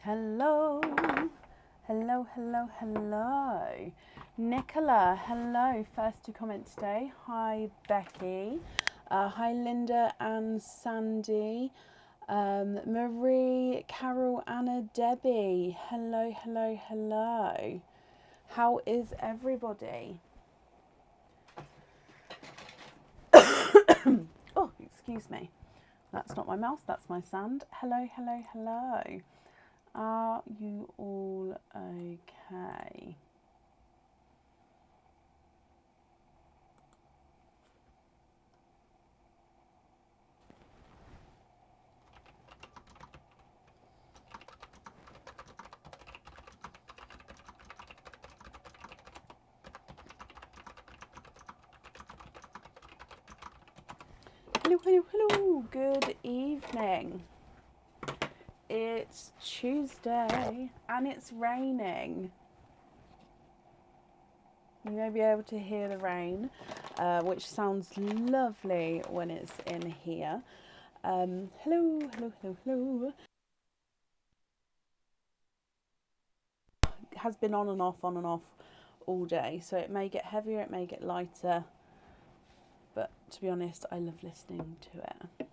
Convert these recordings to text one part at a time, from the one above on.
Hello, hello, hello, hello. Nicola, hello. First to comment today. Hi, Becky. Hi, Linda and Sandy. Marie, Carol, Anna, Debbie. Hello, hello, hello. How is everybody? Oh, excuse me. That's not my mouse, that's my sand. Hello, hello, hello. Are you all okay? Hello, hello, hello. Good evening. It's Tuesday and it's raining. You may be able to hear the rain, which sounds lovely when it's in here. Hello, hello, hello, hello. It has been on and off all day, so it may get heavier, it may get lighter, but to be honest, I love listening to it.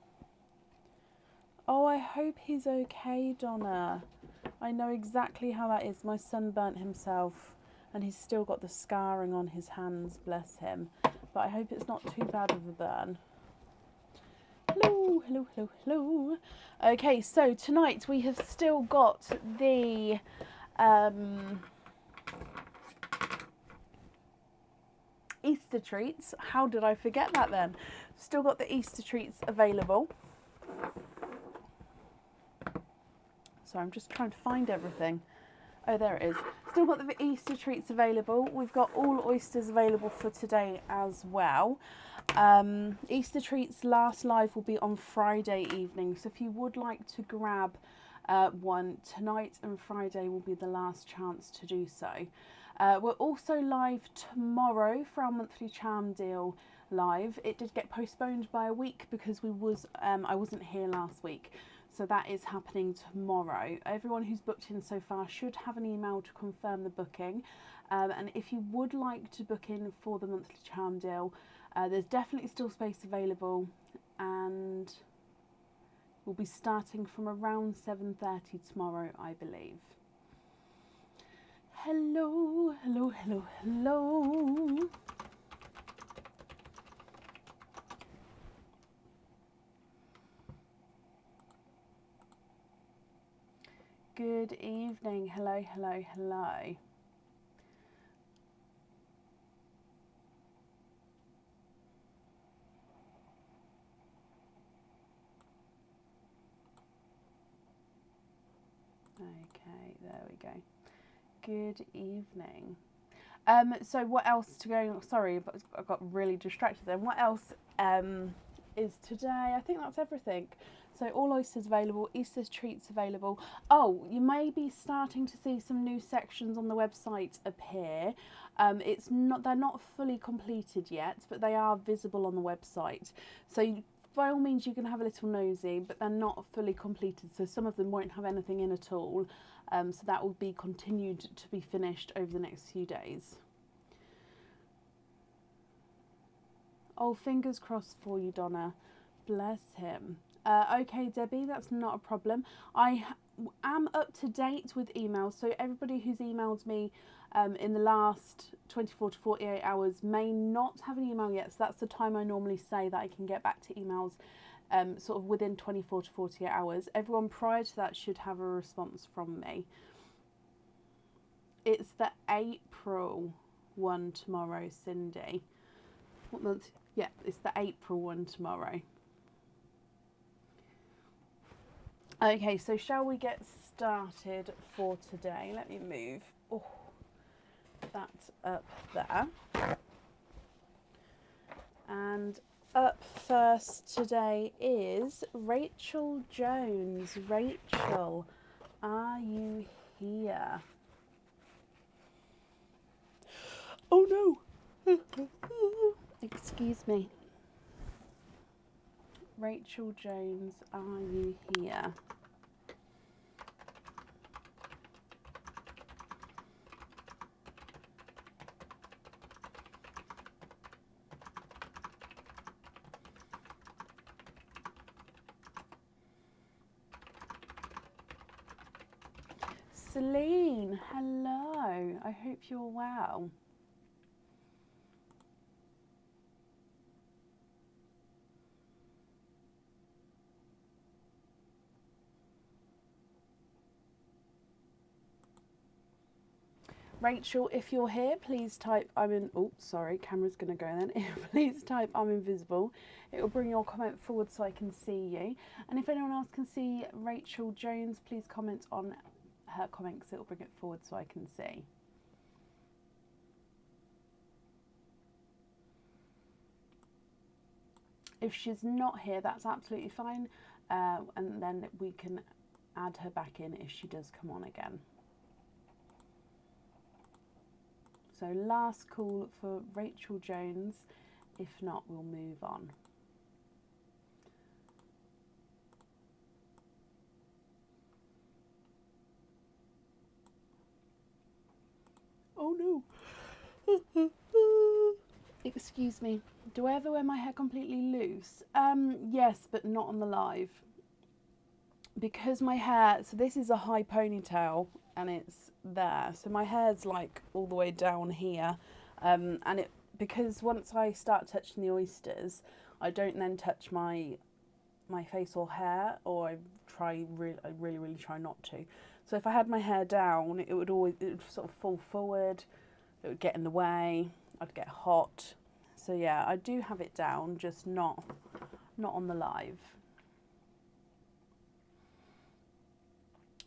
Oh, I hope he's okay, Donna. I know exactly how that is. My son burnt himself and he's still got the scarring on his hands, bless him. But I hope it's not too bad of a burn. Hello, hello, hello, hello. Okay, so tonight we have still got the Easter treats. How did I forget that then? Still got the Easter treats available. Sorry, I'm just trying to find everything. Oh, there it is. Still got the Easter treats available. We've got all oysters available for today as well. Easter treats last live will be on Friday evening. So if you would like to grab one, tonight and Friday will be the last chance to do so. We're also live tomorrow for our monthly charm deal live. It did get postponed by a week because I wasn't here last week. So that is happening tomorrow. Everyone who's booked in so far should have an email to confirm the booking. And if you would like to book in for the monthly charm deal, there's definitely still space available, and we'll be starting from around 7:30 tomorrow, I believe. Hello, hello, hello, hello. Good evening. Hello, hello, hello. Okay, there we go. Good evening. So what else to go? Sorry, but I got really distracted then. What else is today? I think that's everything. So all oysters available, Easter treats available. Oh, you may be starting to see some new sections on the website appear. They're not fully completed yet, but they are visible on the website. So by all means, you can have a little nosy, but they're not fully completed. So some of them won't have anything in at all. So that will be continued to be finished over the next few days. Oh, fingers crossed for you, Donna. Bless him. Okay, Debbie, that's not a problem. I am up to date with emails, so everybody who's emailed me in the last 24 to 48 hours may not have an email yet. So that's the time I normally say that I can get back to emails sort of within 24 to 48 hours. Everyone prior to that should have a response from me. It's the April one tomorrow, Cindy. What month? Yeah, it's the April one tomorrow. Okay, so shall we get started for today? Let me move that up there. And up first today is Rachel Jones. Rachel, are you here? Oh no! Excuse me. Rachel Jones, are you here? Celine, hello. I hope you're well. Rachel, if you're here, please type I'm in. Oh, sorry, camera's going to go then. Please type I'm invisible. It will bring your comment forward so I can see you. And if anyone else can see Rachel Jones, please comment on her comment because it will bring it forward so I can see. If she's not here, that's absolutely fine. And then we can add her back in if she does come on again. So last call for Rachel Jones. If not, we'll move on. Oh no. Excuse me. Do I ever wear my hair completely loose? Yes, but not on the live. Because my hair, so this is a high ponytail and it's there. So my hair's like all the way down here. And it, because once I start touching the oysters, I don't then touch my face or hair, or I really try not to. So if I had my hair down, it would sort of fall forward, it would get in the way, I'd get hot. So yeah, I do have it down, just not on the live.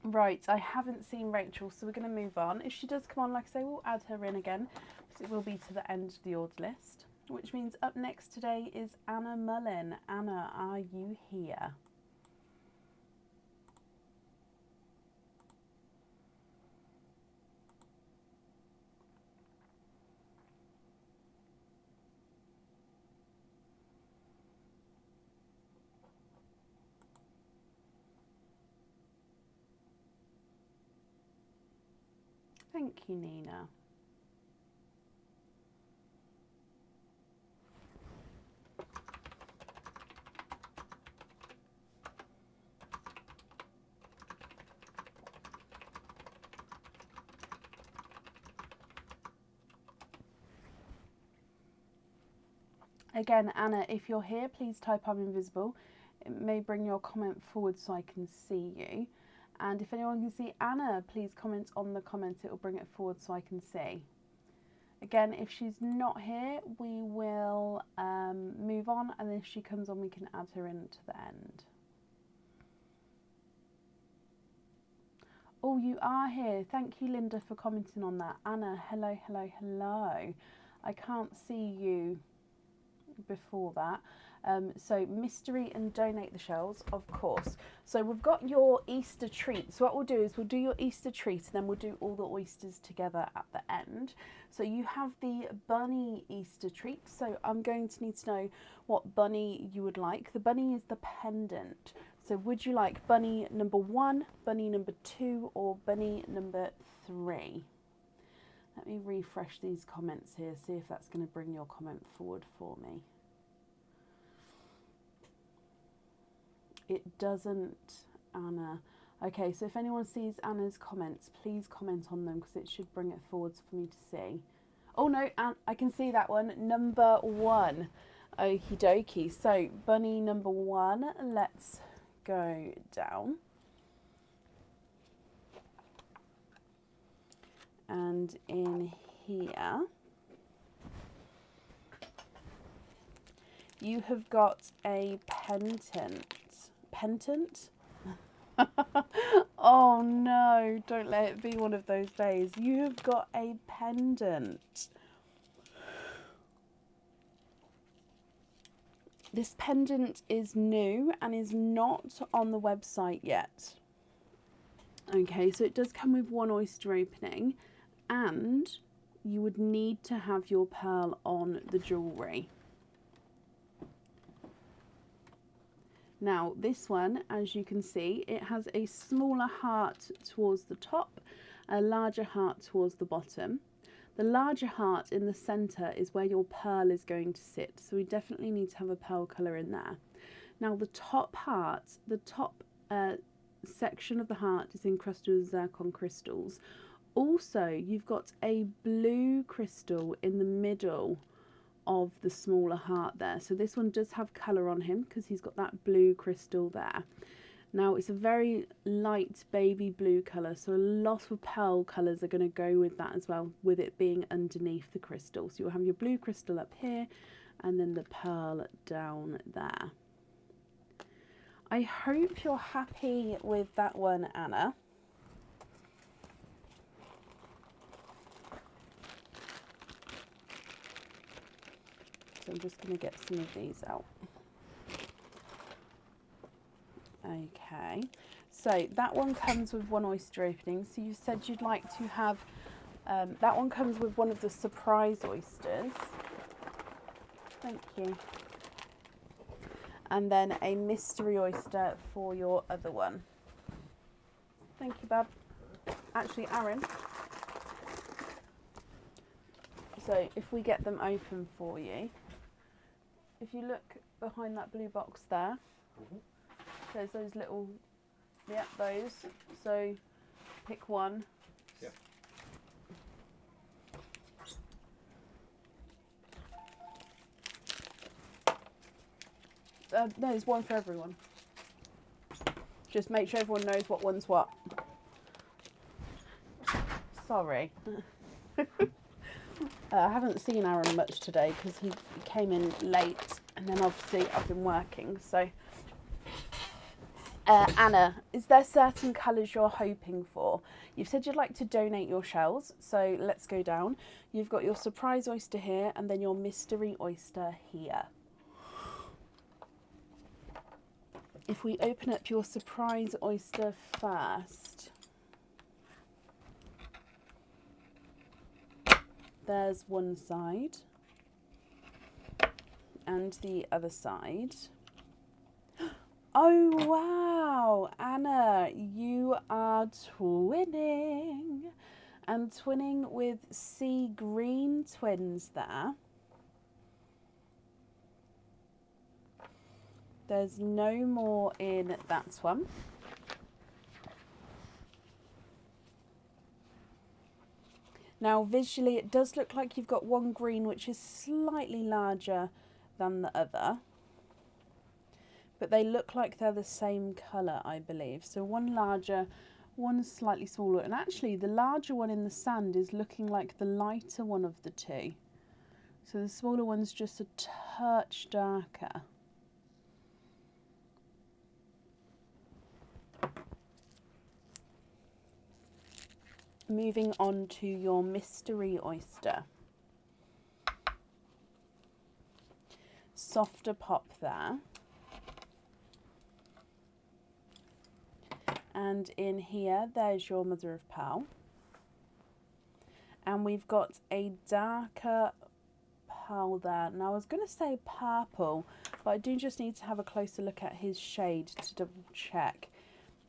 Right, I haven't seen Rachel, so we're going to move on. If she does come on, like I say, we'll add her in again, because it will be to the end of the order list, which means up next today is Anna Mullin. Anna, are you here? Thank you, Nina. Again, Anna, if you're here, please type I'm invisible. It may bring your comment forward so I can see you. And if anyone can see Anna, please comment on the comment. It will bring it forward so I can see. Again, if she's not here, we will move on. And if she comes on, we can add her in to the end. Oh, you are here. Thank you, Linda, for commenting on that. Anna, hello, hello, hello. I can't see you before that. So mystery and donate the shells, of course. So we've got your Easter treat. So what we'll do is we'll do your Easter treat and then we'll do all the oysters together at the end. So you have the bunny Easter treat. So I'm going to need to know what bunny you would like. The bunny is the pendant. So would you like bunny number 1, bunny number 2, or bunny number 3? Let me refresh these comments here, see if that's going to bring your comment forward for me. It doesn't, Anna. Okay, so if anyone sees Anna's comments, please comment on them because it should bring it forwards for me to see. Oh no, I can see that one. Number 1. Okie dokie. So bunny number 1, let's go down. And in here, you have got a pendant. Pendant? Oh no, don't let it be one of those days. You have got a pendant. This pendant is new and is not on the website yet. Okay, so it does come with 1 oyster opening, and you would need to have your pearl on the jewellery. Now this one, as you can see, it has a smaller heart towards the top, a larger heart towards the bottom. The larger heart in the centre is where your pearl is going to sit, so we definitely need to have a pearl colour in there. Now the top heart, the top section of the heart is encrusted with zircon crystals. Also, you've got a blue crystal in the middle of the smaller heart there. So this one does have colour on him because he's got that blue crystal there. Now it's a very light baby blue colour, so a lot of pearl colours are going to go with that as well, with it being underneath the crystal. So you'll have your blue crystal up here and then the pearl down there. I hope you're happy with that one, Anna. So I'm just going to get some of these out. Okay, so that one comes with one oyster opening. So you said you'd like to have, that one comes with one of the surprise oysters. Thank you. And then a mystery oyster for your other one. Thank you, Bab. Actually, Aaron. So if we get them open for you, if you look behind that blue box there, there's those little, yeah, those. So pick one. Yeah. No, there's one for everyone. Just make sure everyone knows what one's what. Sorry. I haven't seen Aaron much today because he came in late, and then obviously I've been working. So, Anna, is there certain colours you're hoping for? You've said you'd like to donate your shells, so let's go down. You've got your surprise oyster here, and then your mystery oyster here. If we open up your surprise oyster first, there's one side and the other side. Oh wow, Anna, you are twinning, and twinning with sea green twins there. There's no more in that one. Now visually it does look like you've got one green which is slightly larger than the other, but they look like they're the same colour, I believe. So one larger, one slightly smaller, and actually the larger one in the sand is looking like the lighter one of the two. So the smaller one's just a touch darker. Moving on to your mystery oyster. Softer pop there. And in here, there's your mother of pearl. And we've got a darker pearl there. Now I was going to say purple, but I do just need to have a closer look at his shade to double check.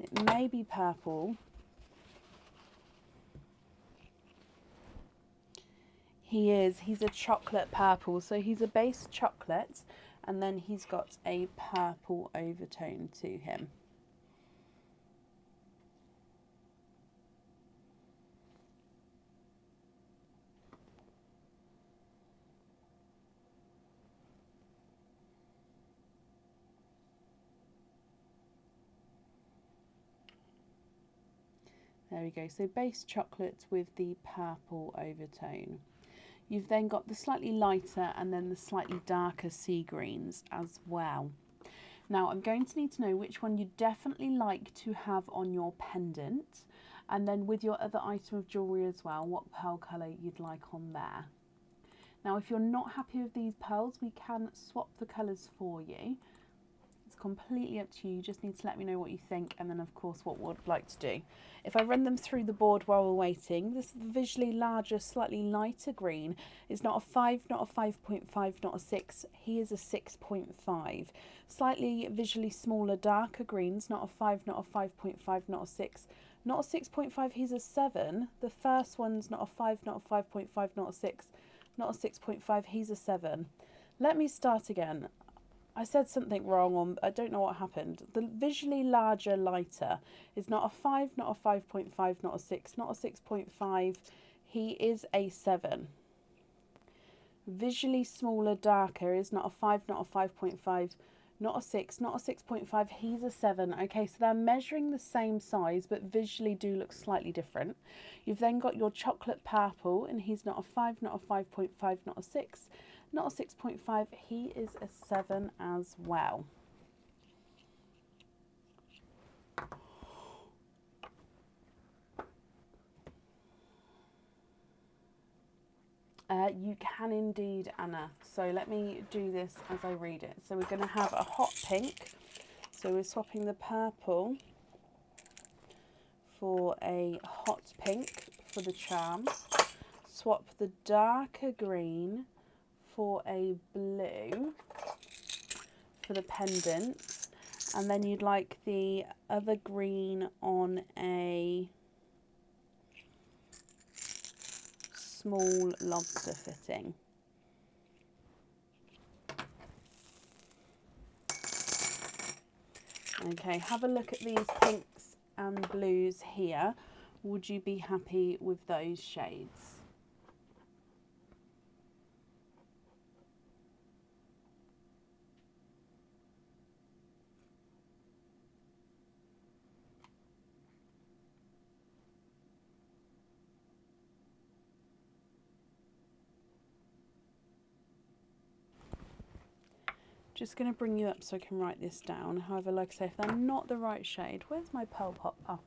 It may be purple. He's a chocolate purple, so he's a base chocolate, and then he's got a purple overtone to him. There we go, so base chocolate with the purple overtone. You've then got the slightly lighter and then the slightly darker sea greens as well. Now I'm going to need to know which one you definitely like to have on your pendant, and then with your other item of jewellery as well, what pearl colour you'd like on there. Now if you're not happy with these pearls, we can swap the colours for you. It's completely up to you. You just need to let me know what you think, and then of course what we'd like to do. If I run them through the board while we're waiting, this visually larger, slightly lighter green is not a 5, not a 5.5, not a 6. He is a 6.5. Slightly visually smaller, darker greens, not a 5, not a 5.5, not a 6. Not a 6.5, he's a 7. The first one's not a 5, not a 5.5, not a 6. Not a 6.5, he's a 7. Let me start again. I said something wrong on, I don't know what happened. The visually larger lighter is not a 5, not a 5.5, not a 6, not a 6.5. He is a 7. Visually smaller darker is not a 5, not a 5.5, not a 6, not a 6.5. He's a 7. Okay, so they're measuring the same size, but visually do look slightly different. You've then got your chocolate purple, and he's not a 5, not a 5.5, not a 6, not a 6.5. He is a 7 as well. You can indeed, Anna. So let me do this as I read it. So we're going to have a hot pink. So we're swapping the purple for a hot pink for the charm. Swap the darker green for a blue for the pendant. And then you'd like the other green on a small lobster fitting. Okay, have a look at these pinks and blues here. Would you be happy with those shades? Just going to bring you up so I can write this down. However, like I say, if they're not the right shade, where's my Pearl Pop? Oh.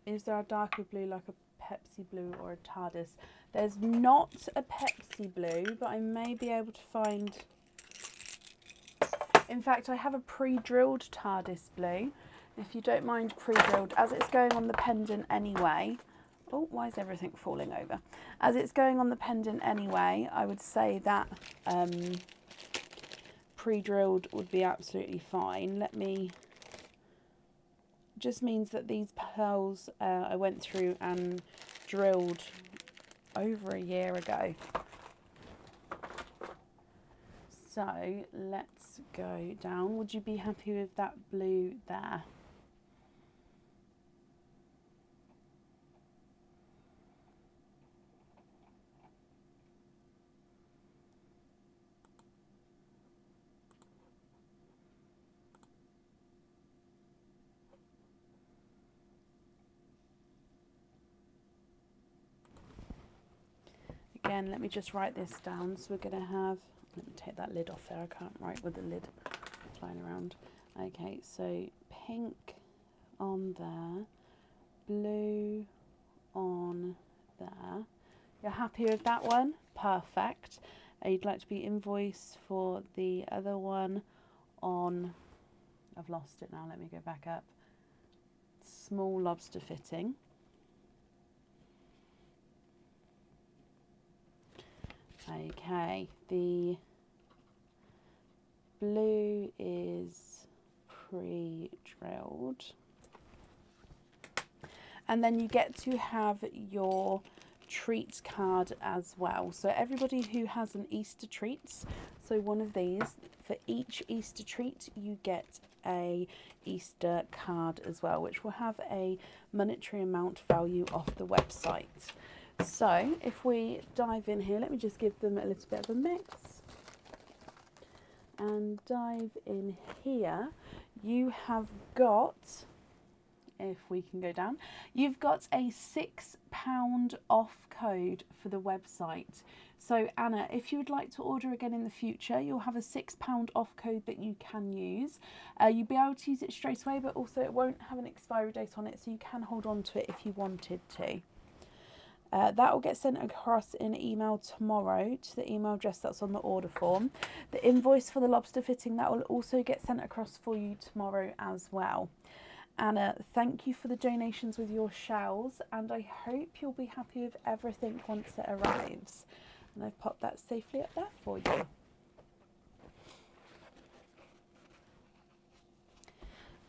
Is there a darker blue like a Pepsi blue or a TARDIS? There's not a Pepsi blue, but I may be able to find... In fact, I have a pre-drilled TARDIS blue. If you don't mind pre-drilled, as it's going on the pendant anyway... Oh, why is everything falling over? As it's going on the pendant anyway, I would say that pre-drilled would be absolutely fine. Let me... Just means that these pearls I went through and drilled over a year ago. So let's go down. Would you be happy with that blue there? Again, let me just write this down. So we're going to have, let me take that lid off there. I can't write with the lid flying around. Okay, so pink on there, blue on there. You're happy with that one? Perfect. You'd like to be invoiced for the other one on, I've lost it now, let me go back up. Small lobster fitting. Okay, the blue is pre-drilled. And then you get to have your treats card as well. So everybody who has an Easter treats, so one of these, for each Easter treat you get a Easter card as well, which will have a monetary amount value off the website. So if we dive in here, let me just give them a little bit of a mix and dive in here. You have got, if we can go down, you've got a £6 off code for the website. So Anna, if you would like to order again in the future, you'll have a £6 off code that you can use. You'll be able to use it straight away, but also it won't have an expiry date on it, so you can hold on to it if you wanted to. That will get sent across in email tomorrow to the email address that's on the order form. The invoice for the lobster fitting, that will also get sent across for you tomorrow as well. Anna, thank you for the donations with your shells, and I hope you'll be happy with everything once it arrives. And I've popped that safely up there for you.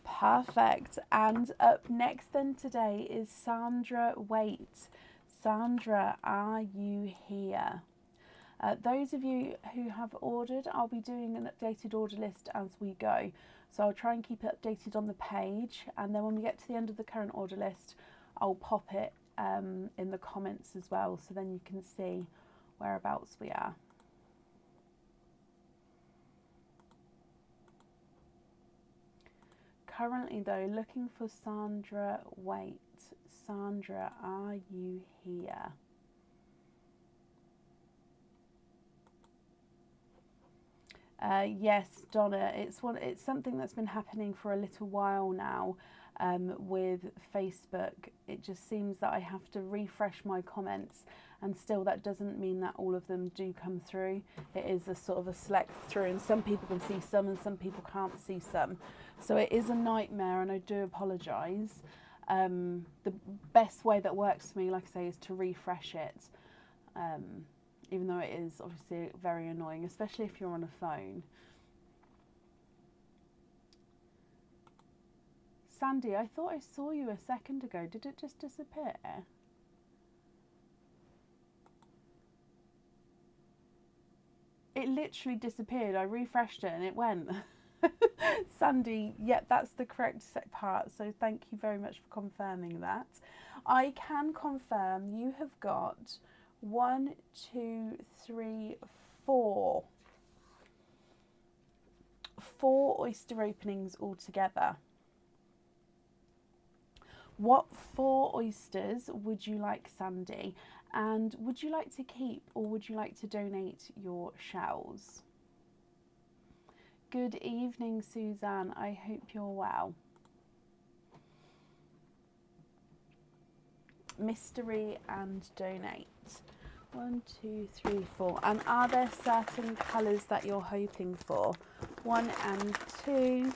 Perfect. And up next then today is Sandra Waite. Sandra, are you here? Those of you who have ordered, I'll be doing an updated order list as we go. So I'll try and keep it updated on the page, and then when we get to the end of the current order list, I'll pop it in the comments as well, so then you can see whereabouts we are. Currently though, looking for Sandra. Wait, Sandra, are you here? Yes, Donna, it's something that's been happening for a little while now with Facebook. It just seems that I have to refresh my comments, and still that doesn't mean that all of them do come through. It is a sort of a select through, and some people can see some and some people can't see some. So it is a nightmare, and I do apologise. The best way that works for me, like I say, is to refresh it. Even though it is obviously very annoying, especially if you're on a phone. Sandy, I thought I saw you a second ago. Did it just disappear? It literally disappeared. I refreshed it and it went. Sandy, yep, that's the correct part. So thank you very much for confirming that. I can confirm you have got 1, 2, 3, 4. 4 oyster openings altogether. What 4 oysters would you like, Sandy? And would you like to keep, or would you like to donate your shells? Good evening, Suzanne. I hope you're well. Mystery and donate. 1, 2, 3, 4. And are there certain colours that you're hoping for? 1 and 2,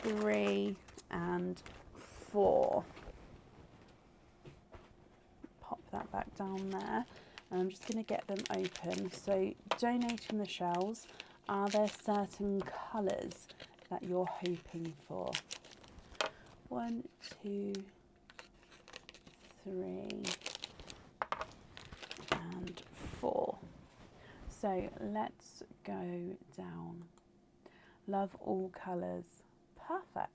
3 and 4. Pop that back down there. And I'm just going to get them open. So donating the shells, are there certain colours that you're hoping for? 1, 2, 3 and 4. So let's go down. Love all colours. Perfect.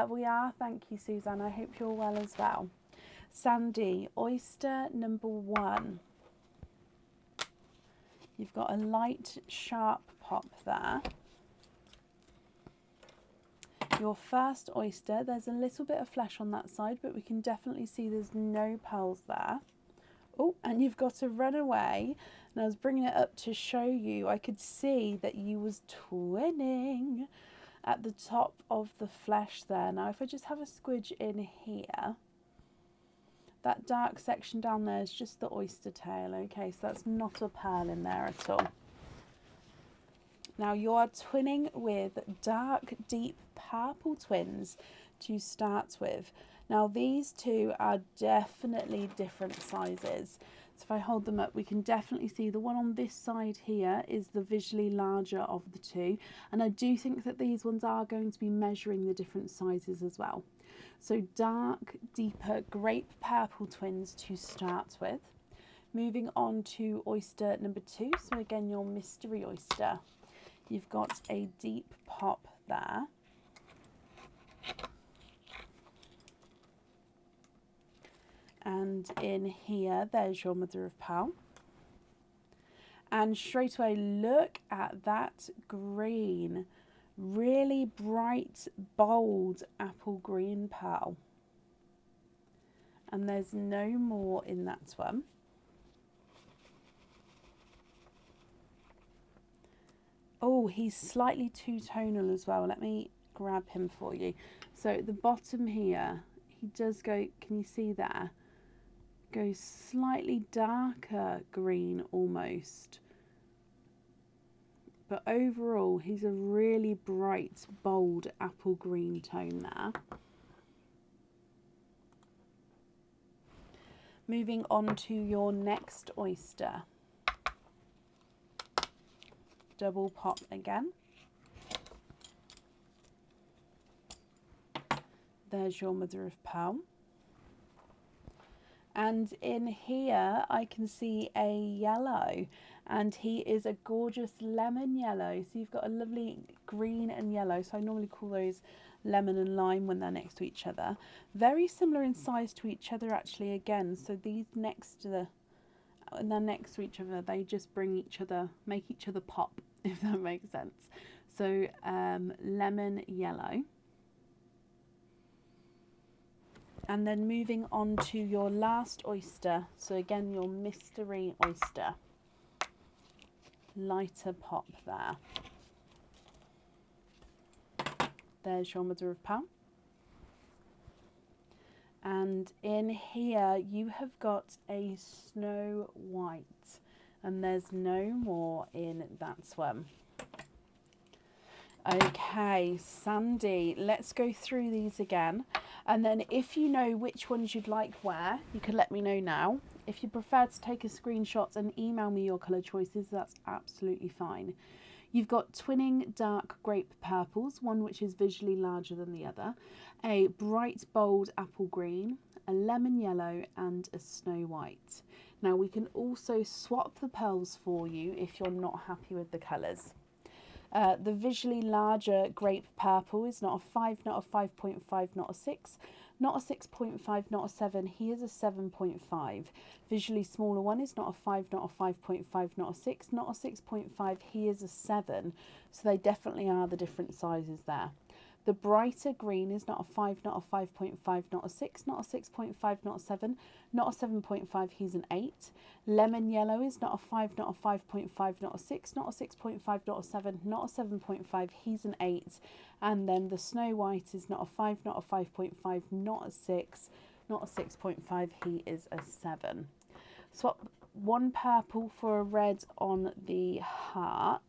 We are. Thank you, Suzanne. I hope you're well as well. Sandy, oyster number 1. You've got a light sharp pop there. Your first oyster, there's a little bit of flesh on that side, but we can definitely see there's no pearls there. Oh, and you've got a runaway. And I was bringing it up to show you, I could see that you was twinning at the top of the flesh there. Now, if I just have a squidge in here, that dark section down there is just the oyster tail, okay? So that's not a pearl in there at all. Now, you are twinning with dark, deep purple twins to start with. Now, these two are definitely different sizes. So if I hold them up, we can definitely see the one on this side here is the visually larger of the two. And I do think that these ones are going to be measuring the different sizes as well. So dark, deeper, grape purple twins to start with. Moving on to oyster number 2. So again, your mystery oyster. You've got a deep pop there. And in here, there's your mother of pearl. And straight away, look at that green. Really bright, bold apple green pearl. And there's no more in that one. Oh, he's slightly two-tonal as well. Let me grab him for you. So at the bottom here, he does go, can you see there? Goes slightly darker green almost. But overall, he's a really bright, bold apple green tone there. Moving on to your next oyster. Double pop again. There's your mother of pearl. And in here I can see a yellow, and he is a gorgeous lemon yellow. So you've got a lovely green and yellow. So I normally call those lemon and lime when they're next to each other. Very similar in size to each other actually again. So these next to the, and they're next to each other, they just bring each other, make each other pop, if that makes sense. So lemon yellow. And then moving on to your last oyster. So again, your mystery oyster. Lighter pop there. There's your mother of pearl. And in here you have got a snow white, and there's no more in that one. Okay, Sandy, let's go through these again. And then if you know which ones you'd like where, you can let me know now. If you prefer to take a screenshot and email me your colour choices, that's absolutely fine. You've got twinning dark grape purples, one which is visually larger than the other, a bright bold apple green, a lemon yellow and a snow white. Now we can also swap the pearls for you if you're not happy with the colours. The visually larger grape purple is not a 5, not a 5.5, not a 6, not a 6.5, not a 7. He is a 7.5. Visually smaller one is not a 5, not a 5.5, not a 6, not a 6.5. He is a 7. So they definitely are the different sizes there. The brighter green is not a 5, not a 5.5, not a 6, not a 6.5, not a 7, not a 7.5, he's an 8. Lemon yellow is not a 5, not a 5.5, not a 6, not a 6.5, not a 7, not a 7.5, he's an 8. And then the snow white is not a 5, not a 5.5, not a 6, not a 6.5, he is a 7. Swap one purple for a red on the heart.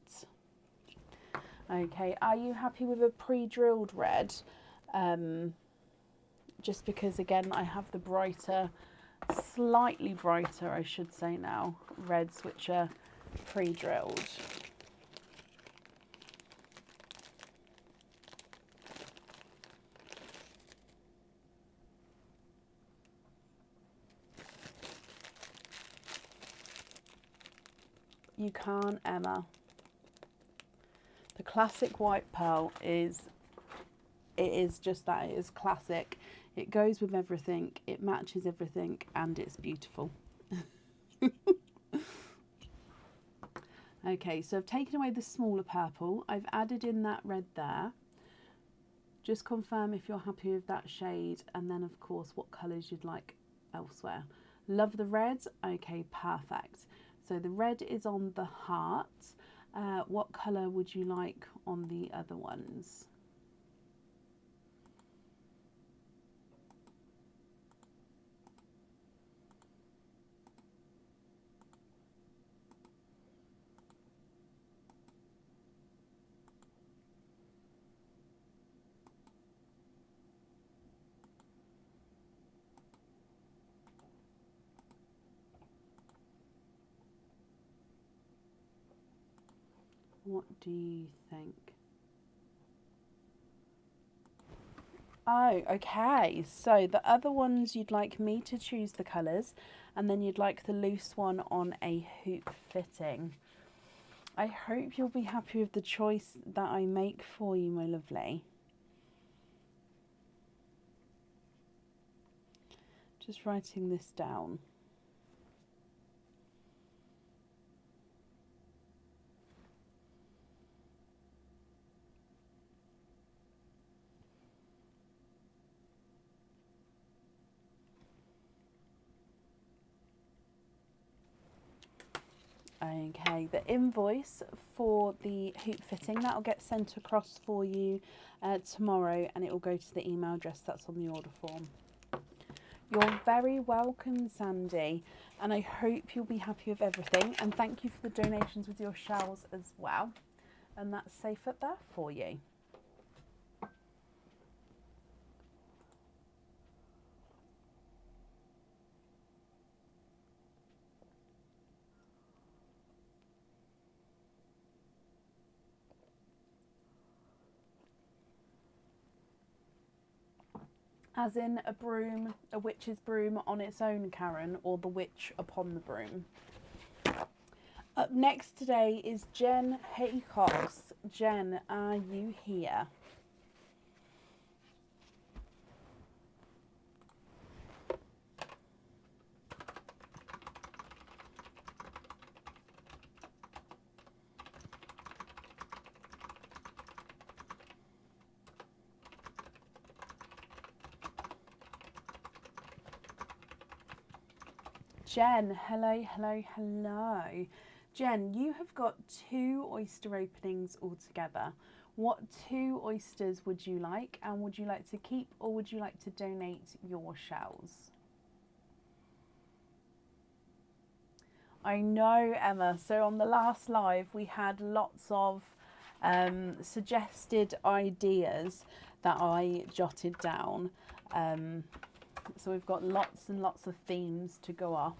Okay, are you happy with a pre-drilled red? Just because again I have the brighter, slightly brighter I should say now, reds which are pre-drilled. You can't, Emma. The classic white pearl is, it is just that, it is classic. It goes with everything, it matches everything, and it's beautiful. Okay, so I've taken away the smaller purple. I've added in that red there. Just confirm if you're happy with that shade, and then of course what colours you'd like elsewhere. Love the red? Okay, perfect. So the red is on the heart. What colour would you like on the other ones? What do you think? Oh, okay. So the other ones you'd like me to choose the colours, and then you'd like the loose one on a hoop fitting. I hope you'll be happy with the choice that I make for you, my lovely. Just writing this down. Okay, the invoice for the hoop fitting, that'll get sent across for you tomorrow, and it will go to the email address that's on the order form. You're very welcome, Sandy, and I hope you'll be happy with everything, and thank you for the donations with your shells as well, and that's safe up there for you. As in a broom, a witch's broom on its own, Karen, or the witch upon the broom. Up next today is Jen Haycox. Jen, are you here? Jen, hello, hello, hello. Jen, you have got 2 oyster openings altogether. What 2 oysters would you like, and would you like to keep or would you like to donate your shells? I know, Emma. So on the last live, we had lots of suggested ideas that I jotted down. So we've got lots and lots of themes to go off.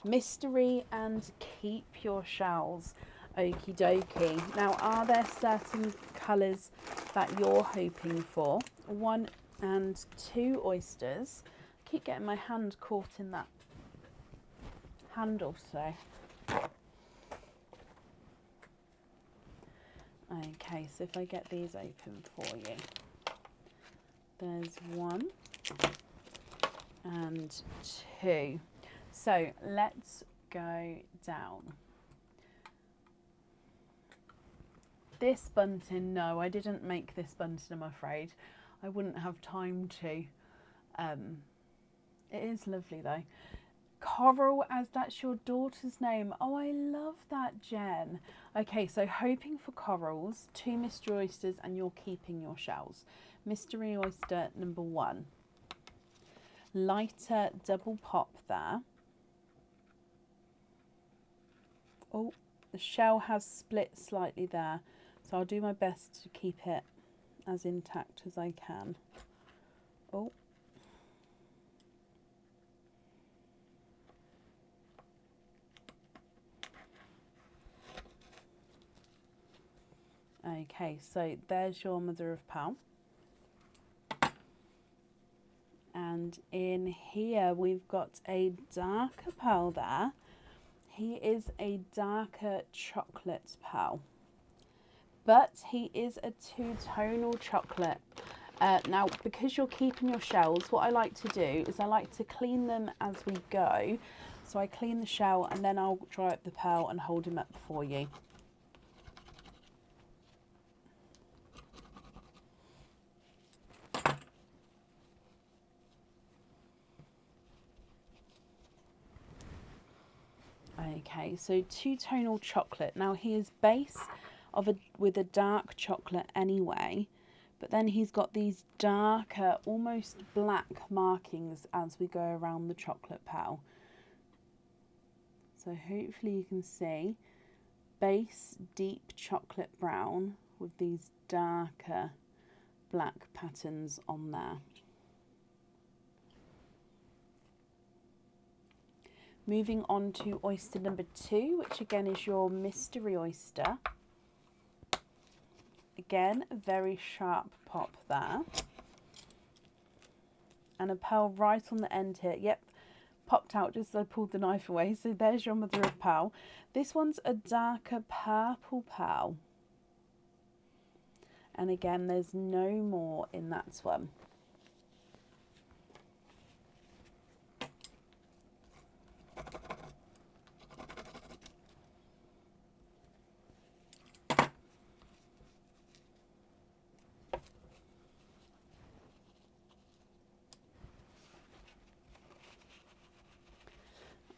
Mystery and keep your shells. Okie dokie. Now, are there certain colours that you're hoping for? 1 and 2 oysters. Keep getting my hand caught in that handle today. Okay, so if I get these open for you. There's 1 and 2. So let's go down. This bunting, no, I didn't make this bunting, I'm afraid. I wouldn't have time to. It is lovely though. Coral, as that's your daughter's name. Oh, I love that, Jen. Okay, so hoping for corals, 2 mystery oysters, and you're keeping your shells. Mystery oyster number 1. Lighter double pop there. Oh, the shell has split slightly there, so I'll do my best to keep it as intact as I can. Oh. Okay, so there's your mother of pearl. And in here we've got a darker pearl there. He is a darker chocolate pearl, but he is a 2-tonal chocolate. Now, because you're keeping your shells, what I like to do is I like to clean them as we go. So I clean the shell and then I'll dry up the pearl and hold him up for you. Okay, so 2-tonal chocolate. Now he is base with a dark chocolate anyway, but then he's got these darker, almost black markings as we go around the chocolate pearl. So hopefully you can see base deep chocolate brown with these darker black patterns on there. Moving on to oyster number 2, which again is your mystery oyster. Again, a very sharp pop there. And a pearl right on the end here. Yep, popped out just as I pulled the knife away. So there's your mother of pearl. This one's a darker purple pearl. And again, there's no more in that one.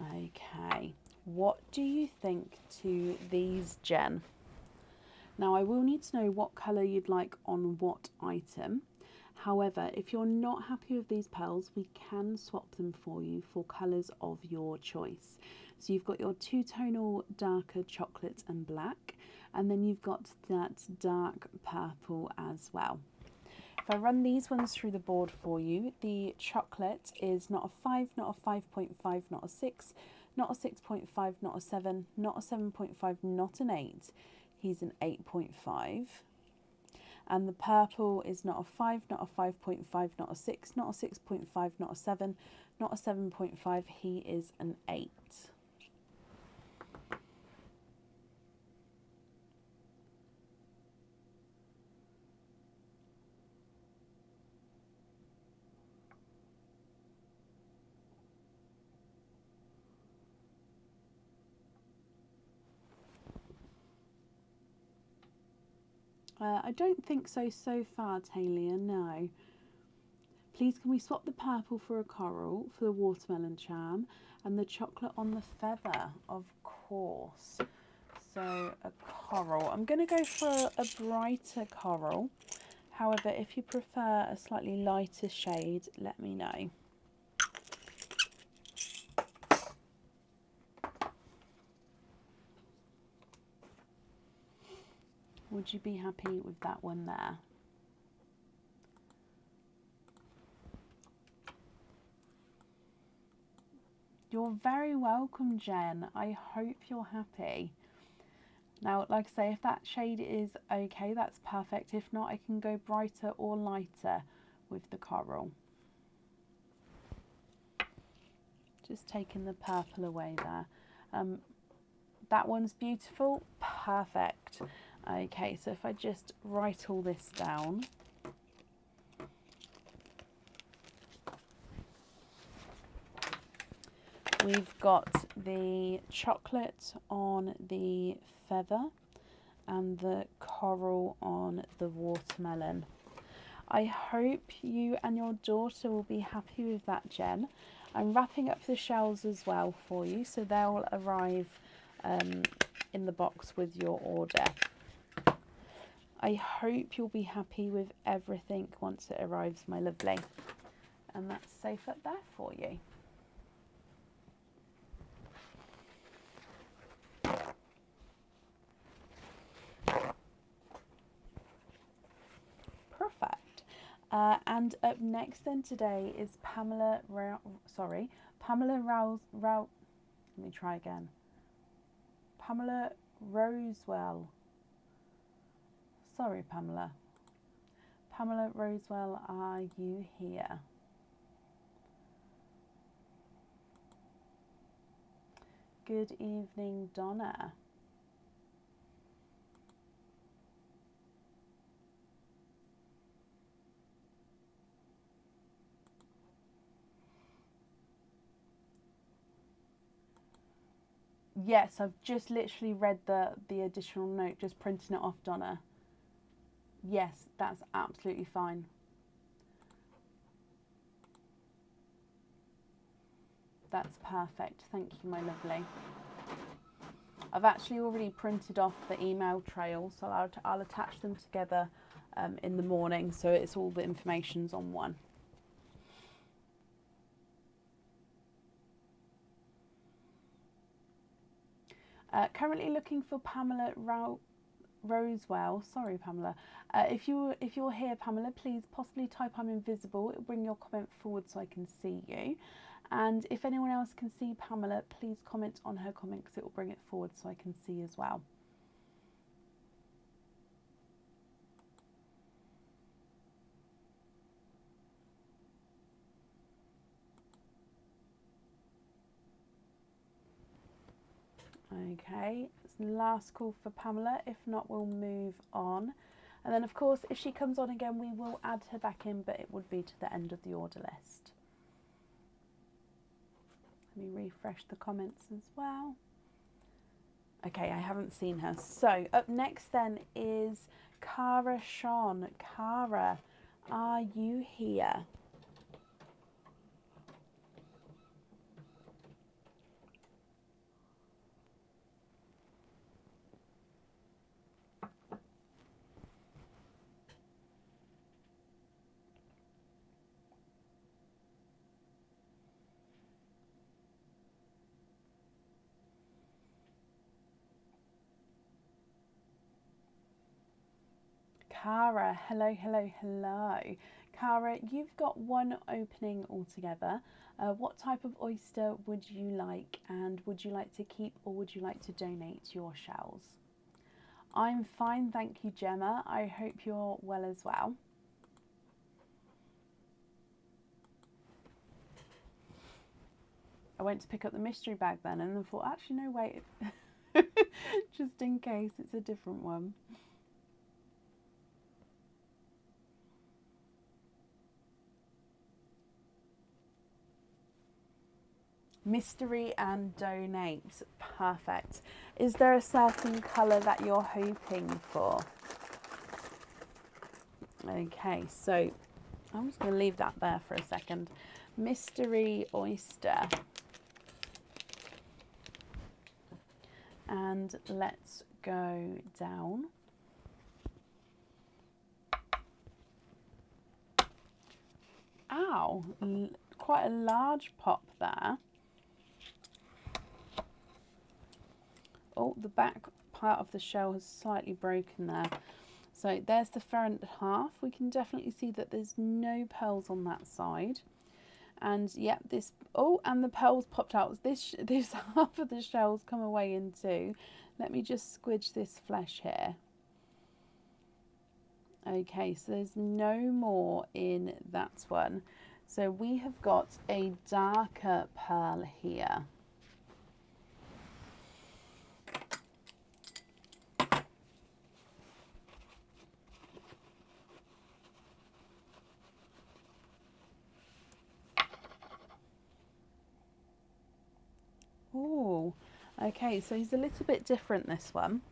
Okay, what do you think to these, Jen? Now I will need to know what colour you'd like on what item. However, if you're not happy with these pearls, we can swap them for you for colours of your choice. So you've got your 2-tonal darker chocolate and black, and then you've got that dark purple as well. If I run these ones through the board for you, the chocolate is not a 5, not a 5.5, not a 6, not a 6.5, not a 7, not a 7.5, not an 8. He's an 8.5. And the purple is not a 5, not a 5.5, not a 6, not a 6.5, not a 7, not a 7.5. He is an 8. I don't think so far, Talia, no. Please can we swap the purple for a coral for the watermelon charm and the chocolate on the feather, of course. So a coral. I'm going to go for a brighter coral. However, if you prefer a slightly lighter shade, let me know. Would you be happy with that one there? You're very welcome, Jen. I hope you're happy. Now, like I say, if that shade is okay, that's perfect. If not, I can go brighter or lighter with the coral. Just taking the purple away there. That one's beautiful. Perfect. Okay, so if I just write all this down. We've got the chocolate on the feather and the coral on the watermelon. I hope you and your daughter will be happy with that, Jen. I'm wrapping up the shells as well for you, so they'll arrive in the box with your order. I hope you'll be happy with everything once it arrives, my lovely. And that's safe up there for you. Perfect. And up next then today is Pamela Rosewell. Sorry, Pamela. Pamela Rosewell, are you here? Good evening, Donna. Yes, I've just literally read the additional note, just printing it off, Donna. Yes, that's absolutely fine. That's perfect. Thank you, my lovely. I've actually already printed off the email trail, so I'll attach them together in the morning, so it's all the information's on one. Currently looking for Pamela Rosewell. Sorry, Pamela. If you're here, Pamela, please possibly type I'm invisible. It'll bring your comment forward so I can see you. And if anyone else can see Pamela, please comment on her comment because it will bring it forward so I can see as well. Okay, it's the last call for Pamela. If not, we'll move on. And then, of course, if she comes on again, we will add her back in, but it would be to the end of the order list. Let me refresh the comments as well. Okay, I haven't seen her. So up next then is Cara Sean. Cara, are you here? Cara, hello, hello, hello. Cara, you've got one opening altogether. What type of oyster would you like, and would you like to keep or would you like to donate your shells? I'm fine, thank you, Gemma. I hope you're well as well. I went to pick up the mystery bag then and then thought, actually, no, wait. Just in case it's a different one. Mystery and donate. Perfect. Is there a certain colour that you're hoping for? Okay, so I'm just going to leave that there for a second. Mystery oyster. And let's go down. Ow, quite a large pop there. Oh, the back part of the shell has slightly broken there. So there's the front half. We can definitely see that there's no pearls on that side. And yep, this, oh, and the pearls popped out. This half of the shell's come away in two. Let me just squidge this flesh here. Okay, so there's no more in that one. So we have got a darker pearl here. Oh, okay, so he's a little bit different, this one.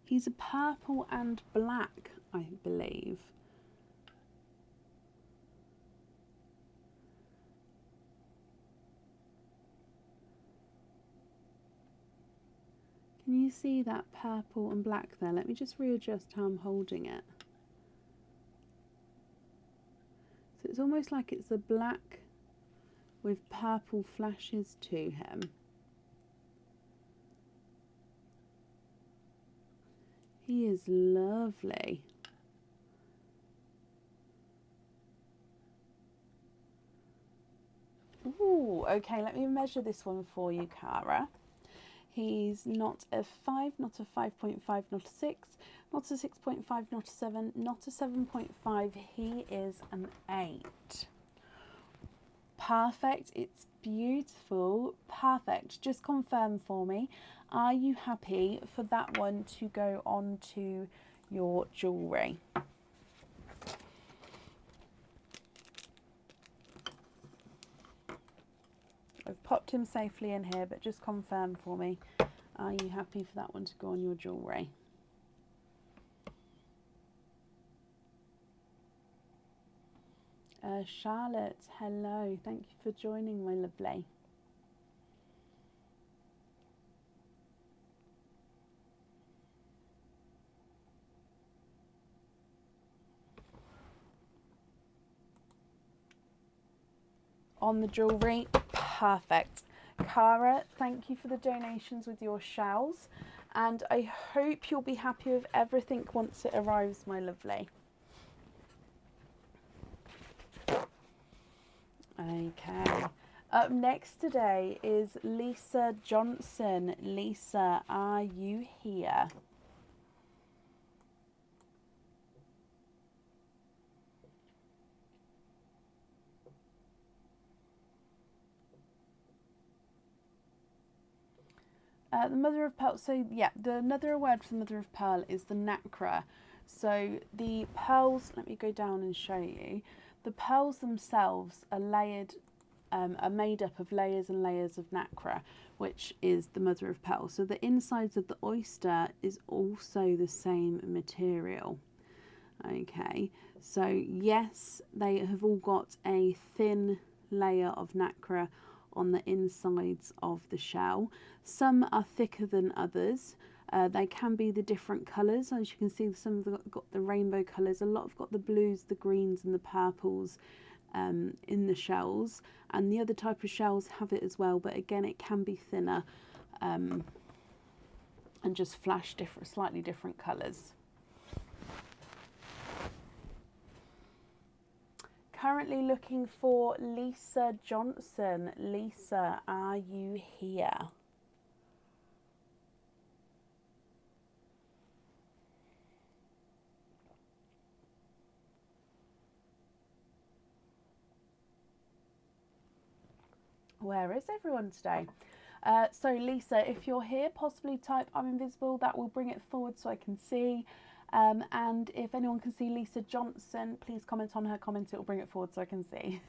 He's a purple and black, I believe. Can you see that purple and black there? Let me just readjust how I'm holding it. So it's almost like it's a black with purple flashes to him. He is lovely. Ooh, okay, let me measure this one for you, Cara. He's not a 5, not a 5.5, not a 6, not a 6.5, not a 7, not a 7.5. He is an 8. Perfect. It's beautiful. Perfect. Just confirm for me. Are you happy for that one to go on to your jewellery? I've popped him safely in here, but just confirm for me. Are you happy for that one to go on your jewellery? Charlotte, hello. Thank you for joining, my lovely. On the jewellery, perfect. Cara, thank you for the donations with your shells, and I hope you'll be happy with everything once it arrives, my lovely. Okay. Up next today is Lisa Johnson. Lisa, are you here? The mother of pearl, so yeah, another word for the mother of pearl is the nacre. So the pearls, let me go down and show you. The pearls themselves are layered, are made up of layers and layers of nacre, which is the mother of pearl. So the insides of the oyster is also the same material. Okay, so yes, they have all got a thin layer of nacre on the insides of the shell. Some are thicker than others. They can be the different colours. As you can see, some of them got the rainbow colours. A lot have got the blues, the greens and the purples in the shells. And the other type of shells have it as well, but again, it can be thinner and just flash slightly different colours. currently looking for Lisa Johnson. Lisa, are you here? Where is everyone today? So Lisa, if you're here, possibly type I'm invisible. That will bring it forward so I can see. And if anyone can see Lisa Johnson, please comment on her comment. It will bring it forward so I can see.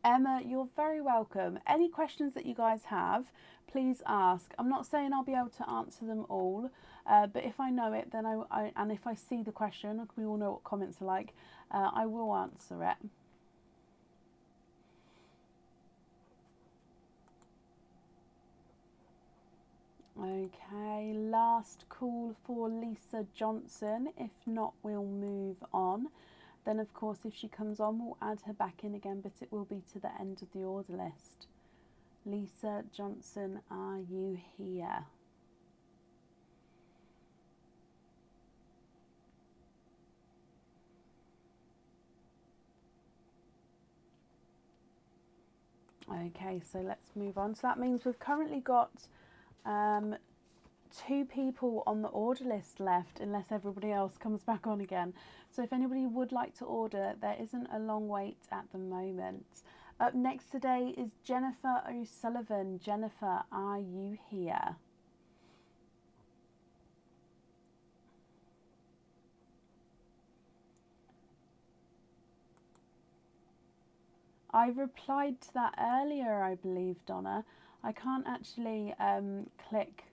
Emma, you're very welcome. Any questions that you guys have, please ask. I'm not saying I'll be able to answer them all, but if I know it, then and if I see the question, we all know what comments are like, I will answer it. Okay, last call for Lisa Johnson. If not, we'll move on. Then, of course, if she comes on, we'll add her back in again, but it will be to the end of the order list. Lisa Johnson, are you here? Okay, so let's move on. So that means we've currently got 2 people on the order list left, unless everybody else comes back on again. So if anybody would like to order, there isn't a long wait at the moment. Up next today is Jennifer O'Sullivan. Jennifer, are you here? I replied to that earlier, I believe, Donna. I can't actually click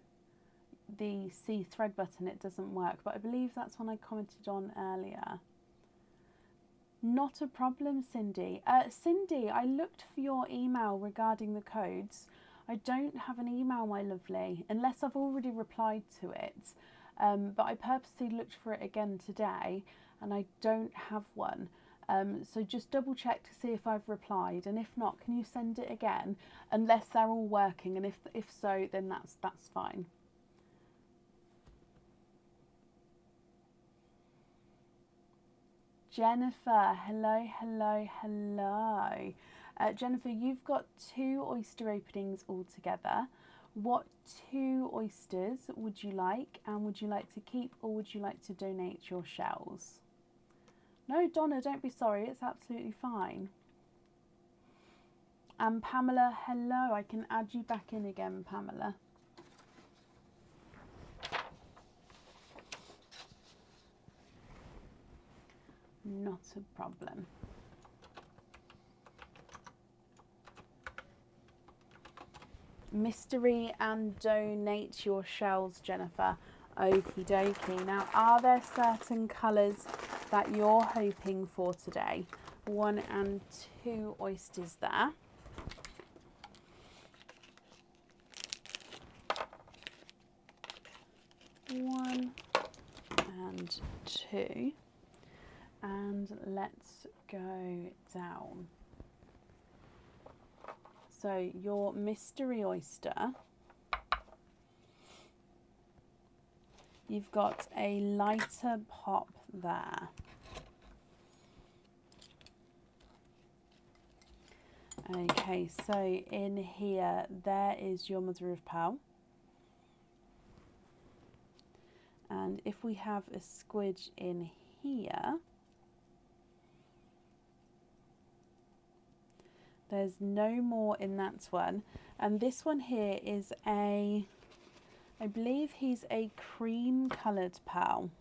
the see thread button, it doesn't work, but I believe that's one I commented on earlier. Not a problem, Cindy. Cindy, I looked for your email regarding the codes. I don't have an email, my lovely, unless I've already replied to it. But I purposely looked for it again today and I don't have one. So just double check to see if I've replied, and if not, can you send it again? Unless they're all working, and if so, then that's fine. Jennifer, hello, hello, hello. Jennifer, you've got 2 oyster openings altogether. What 2 oysters would you like, and would you like to keep, or would you like to donate your shells? No, Donna, don't be sorry, it's absolutely fine. And Pamela, hello, I can add you back in again, Pamela. Not a problem. Mystery and donate your shells, Jennifer. Okie dokie. Now, are there certain colours that you're hoping for today? 1 and 2 oysters there. One and 2. And let's go down. So your mystery oyster, you've got a lighter pop there. Okay, so in here, there is your mother of pearl. And if we have a squidge in here, there's no more in that one. And this one here is I believe he's a cream coloured pearl.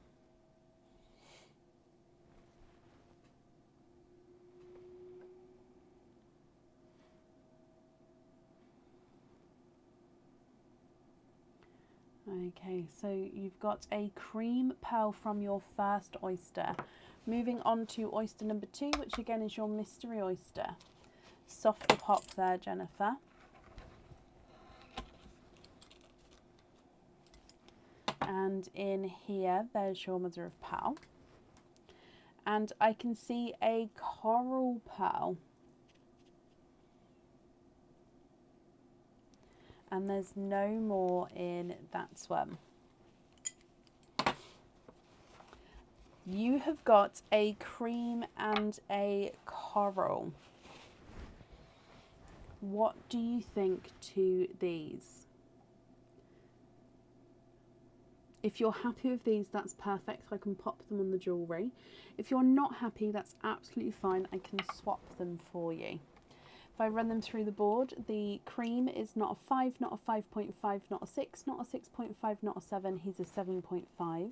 Okay, so you've got a cream pearl from your first oyster. Moving on to oyster number 2, which again is your mystery oyster. Softer pop there, Jennifer. And in here, there's your mother of pearl. And I can see a coral pearl. And there's no more in that one. You have got a cream and a coral. What do you think to these? If you're happy with these, that's perfect. I can pop them on the jewellery. If you're not happy, that's absolutely fine. I can swap them for you. If I run them through the board, the cream is not a 5, not a 5.5, not a 6, not a 6.5, not a 7. He's a 7.5.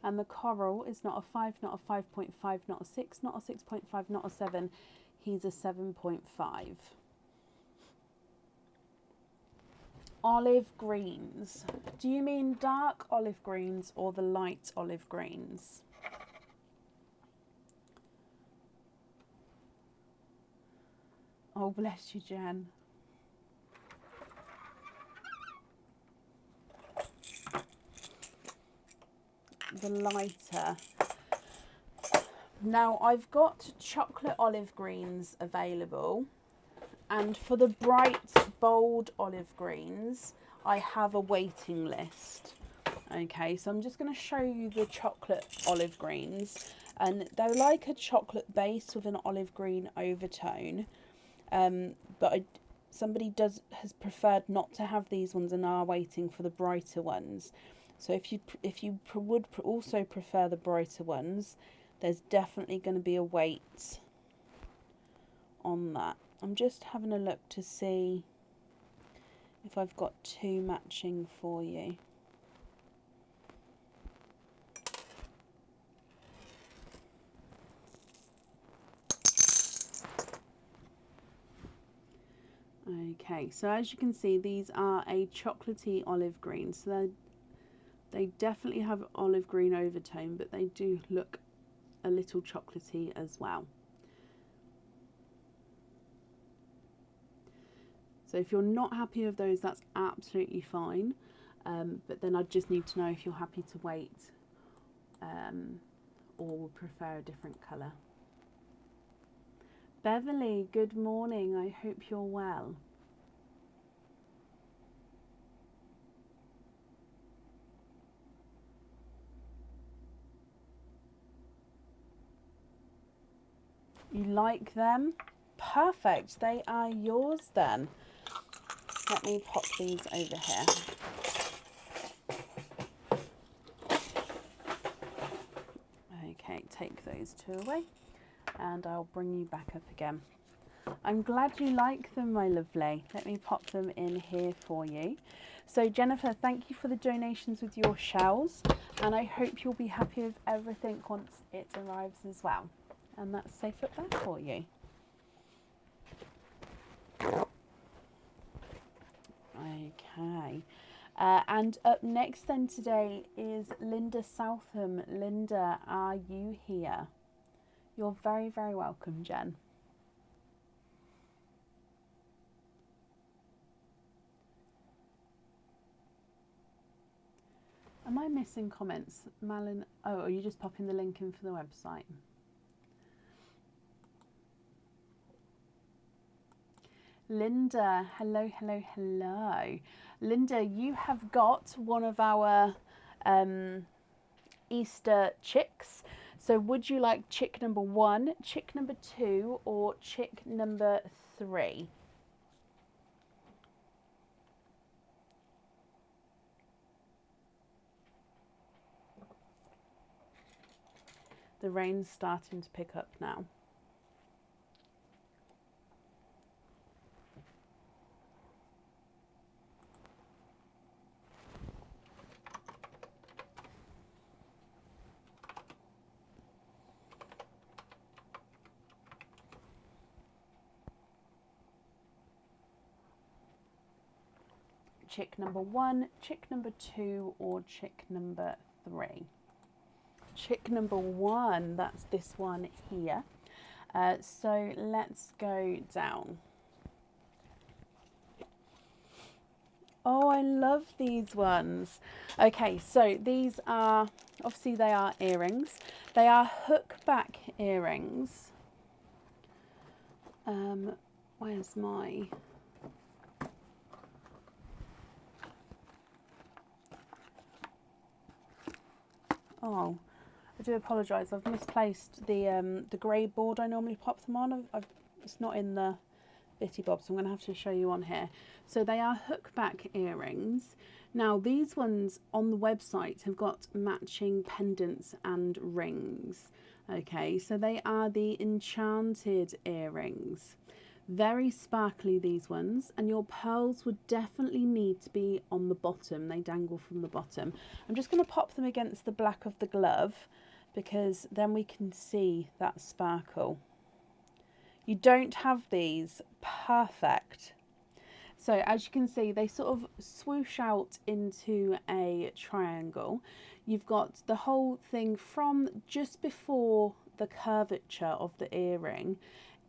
And the coral is not a 5, not a 5.5, not a 6, not a 6.5, not a 7. He's a 7.5. Olive greens. Do you mean dark olive greens or the light olive greens? Oh, bless you, Jen. The lighter. Now, I've got chocolate olive greens available. And for the bright, bold olive greens, I have a waiting list. Okay, so I'm just going to show you the chocolate olive greens. And they're like a chocolate base with an olive green overtone. But somebody has preferred not to have these ones and are waiting for the brighter ones. So if you would also prefer the brighter ones, there's definitely going to be a wait on that. I'm just having a look to see if I've got two matching for you. Okay, so as you can see, these are a chocolatey olive green. So they definitely have olive green overtone, but they do look a little chocolatey as well. So if you're not happy with those, that's absolutely fine. But then I just need to know if you're happy to wait or prefer a different colour. Beverly, good morning. I hope you're well. You like them? Perfect. They are yours then. Let me pop these over here. Okay, take those two away and I'll bring you back up again. I'm glad you like them, my lovely. Let me pop them in here for you. So Jennifer, thank you for the donations with your shells, and I hope you'll be happy with everything once it arrives as well. And that's safe up there for you. Okay. And up next then today is Linda Southam. Linda, are you here? You're very, very welcome, Jen. Am I missing comments? Malin, oh, are you just popping the link in for the website? Linda, hello, hello, hello. Linda, you have got one of our Easter chicks. So would you like chick number 1, chick number 2, or chick number 3? The rain's starting to pick up now. Chick number 1, chick number 2, or chick number 3? Chick number 1, that's this one here. So let's go down. Oh, I love these ones. Okay, so these are, obviously they are earrings. They are hook back earrings. Where's my... Oh, I do apologise. I've misplaced the grey board I normally pop them on. It's not in the bitty bob, so I'm going to have to show you on here. So they are hook back earrings. Now these ones on the website have got matching pendants and rings. Okay, so they are the enchanted earrings. Very sparkly, these ones, and your pearls would definitely need to be on the bottom. They dangle from the bottom. I'm just going to pop them against the black of the glove because then we can see that sparkle. You don't have these. Perfect. So as you can see, they sort of swoosh out into a triangle. You've got the whole thing from just before the curvature of the earring.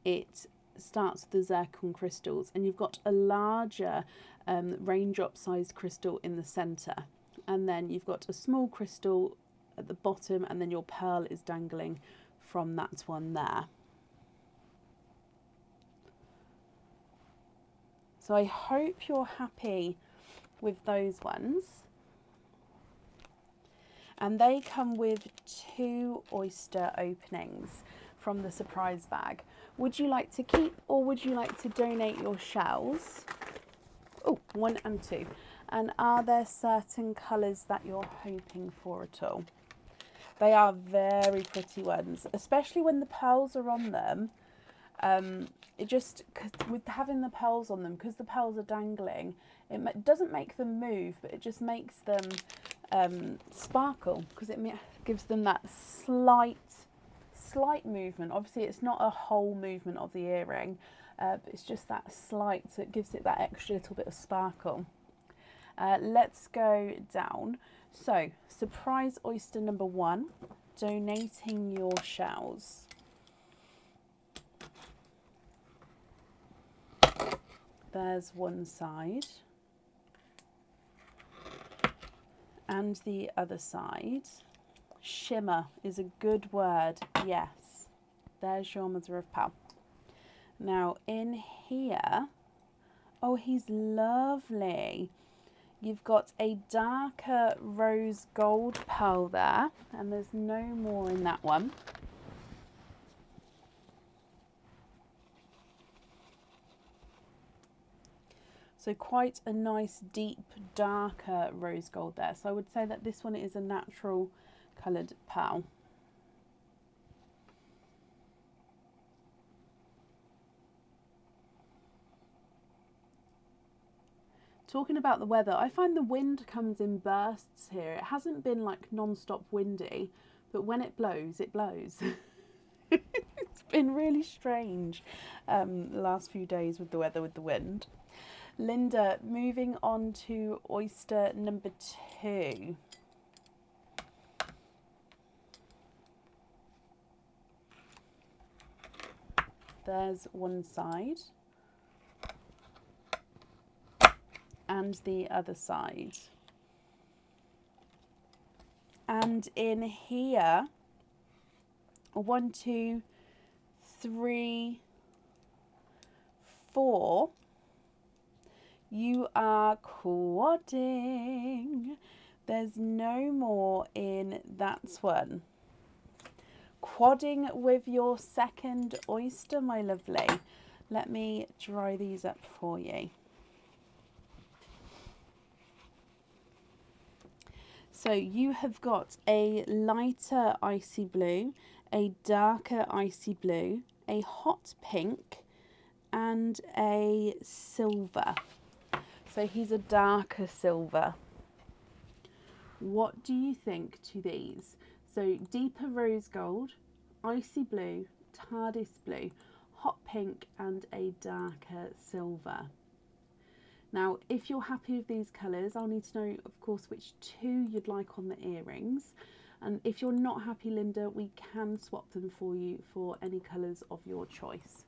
It starts with the zircon crystals, and you've got a larger raindrop sized crystal in the center, and then you've got a small crystal at the bottom, and then your pearl is dangling from that one there. So I hope you're happy with those ones. And they come with 2 oyster openings from the surprise bag. Would you like to keep, or would you like to donate your shells? Oh, 1 and 2. And are there certain colours that you're hoping for at all? They are very pretty ones, especially when the pearls are on them. It just, with having the pearls on them, because the pearls are dangling, it doesn't make them move, but it just makes them sparkle, because it gives them that slight movement. Obviously it's not a whole movement of the earring, but it's just that slight, so it gives it that extra little bit of sparkle. Let's go down. So surprise oyster number 1, donating your shells. There's one side and the other side. Shimmer is a good word, yes. There's your mother of pearl. Now in here, oh, he's lovely. You've got a darker rose gold pearl there, and there's no more in that one. So quite a nice deep darker rose gold there. So I would say that this one is a natural coloured pearl. Talking about the weather, I find the wind comes in bursts here. It hasn't been like non-stop windy, but when it blows, it blows. It's been really strange the last few days with the weather, with the wind. Linda, moving on to oyster number 2. There's one side and the other side. And in here, 1, 2, 3, 4, you are quadding. There's no more in that one. Quadding with your second oyster, my lovely. Let me dry these up for you. So you have got a lighter icy blue, a darker icy blue, a hot pink, and a silver. So he's a darker silver. What do you think to these? So deeper rose gold, icy blue, TARDIS blue, hot pink, and a darker silver. Now, if you're happy with these colours, I'll need to know, of course, which 2 you'd like on the earrings. And if you're not happy, Linda, we can swap them for you for any colours of your choice.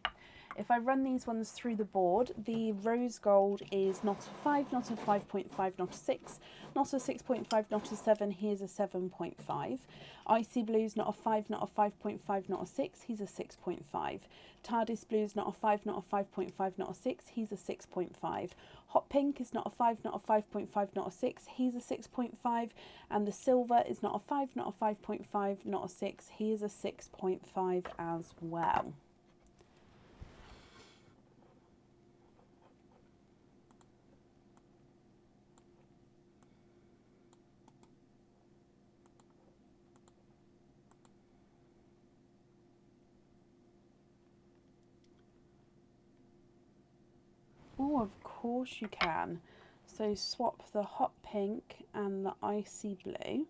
If I run these ones through the board, the rose gold is not a 5, not a 5.5, not a 6, not a 6.5, not a 7, here's a 7.5. Icy blue's not a 5, not a 5.5, not a 6, he's a 6.5. TARDIS blue's not a 5, not a 5.5, not a 6, he's a 6.5. Hot pink is not a 5, not a 5.5, not a 6, he's a 6.5. And the silver is not a 5, not a 5.5, not a 6, he is a 6.5 as well. Oh, of course you can. So swap the hot pink and the icy blue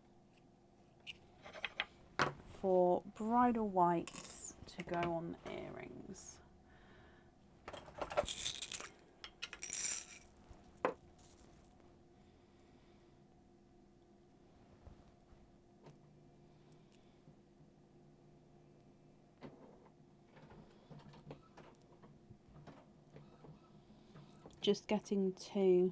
for bridal whites to go on the earrings. Just getting to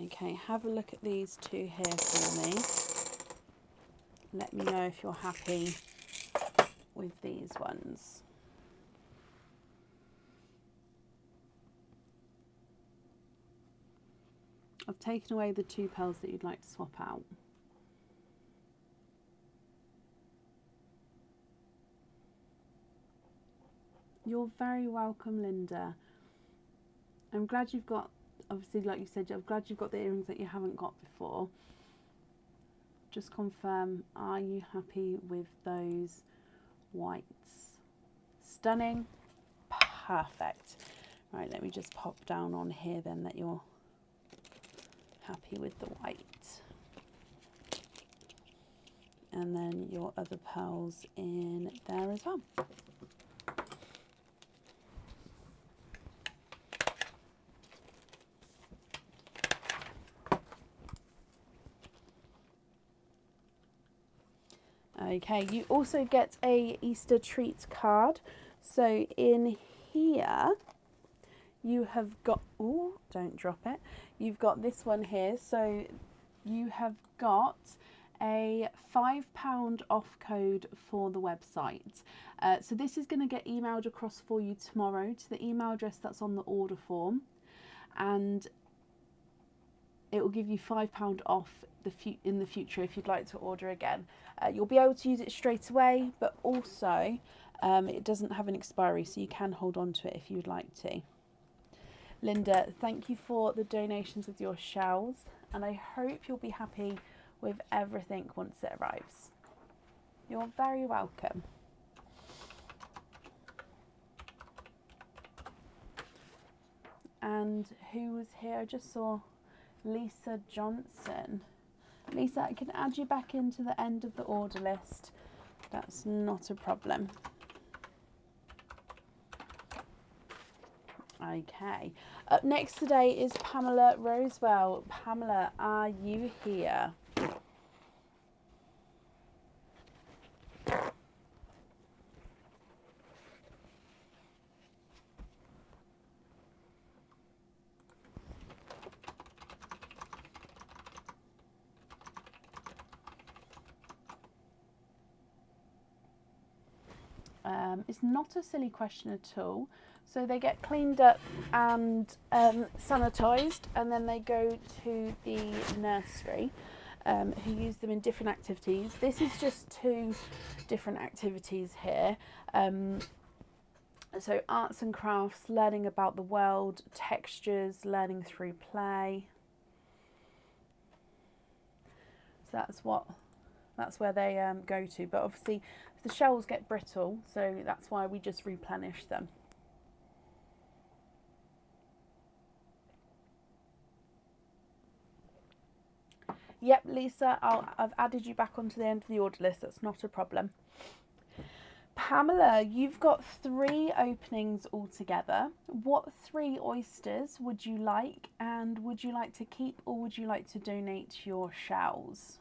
okay, have a look at these two here for me. Let me know if you're happy with these ones. I've taken away the two pearls that you'd like to swap out. You're very welcome, Linda. I'm glad you've got, obviously like you said, I'm glad you've got the earrings that you haven't got before. Just confirm, are you happy with those whites? Stunning. Perfect. Right, let me just pop down on here then that you're happy with the white. And then your other pearls in there as well. Okay, you also get a Easter treat card. So in here you have got, oh, don't drop it. You've got this one here. So you have got a £5 off code for the website. So this is going to get emailed across for you tomorrow to the email address that's on the order form, and it will give you £5 off in the future if you'd like to order again. You'll be able to use it straight away, but also it doesn't have an expiry, so you can hold on to it if you'd like to. Linda, thank you for the donations with your shells, and I hope you'll be happy with everything once it arrives. You're very welcome. And who was here? I just saw Lisa Johnson. Lisa, I can add you back into the end of the order list. That's not a problem. Okay. Up next today is Pamela Rosewell. Pamela, are you here? It's not a silly question at all. So they get cleaned up and sanitised, and then they go to the nursery, who use them in different activities. This is just 2 different activities here. So arts and crafts, learning about the world, textures, learning through play. So that's where they go to. But obviously the shells get brittle, so that's why we just replenish them. Yep, Lisa, I've added you back onto the end of the order list. That's not a problem. Pamela, you've got 3 openings altogether. What 3 oysters would you like, and would you like to keep or would you like to donate your shells?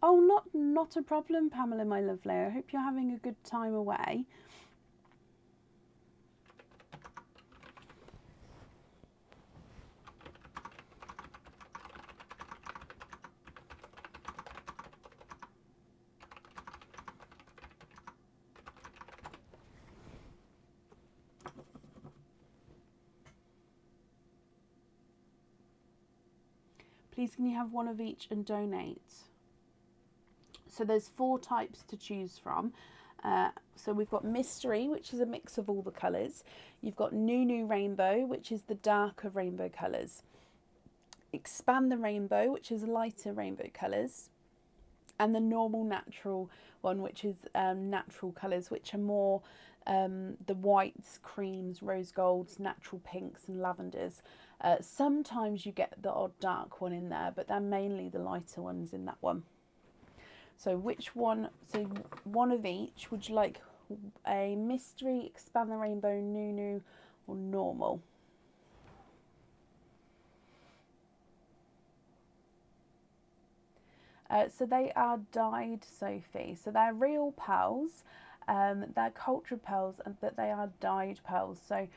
Oh, not a problem, Pamela, my lovely. I hope you're having a good time away. Please can you have one of each and donate? So there's 4 types to choose from. So we've got Mystery, which is a mix of all the colours. You've got New Rainbow, which is the darker rainbow colours. Expand the Rainbow, which is lighter rainbow colours. And the normal natural one, which is natural colours, which are more the whites, creams, rose golds, natural pinks and lavenders. Sometimes you get the odd dark one in there, but they're mainly the lighter ones in that one. So which one, so one of each, would you like a Mystery, Expand the Rainbow, New or normal? So they are dyed, Sophie. So they're real pearls. They're cultured pearls, but they are dyed pearls. So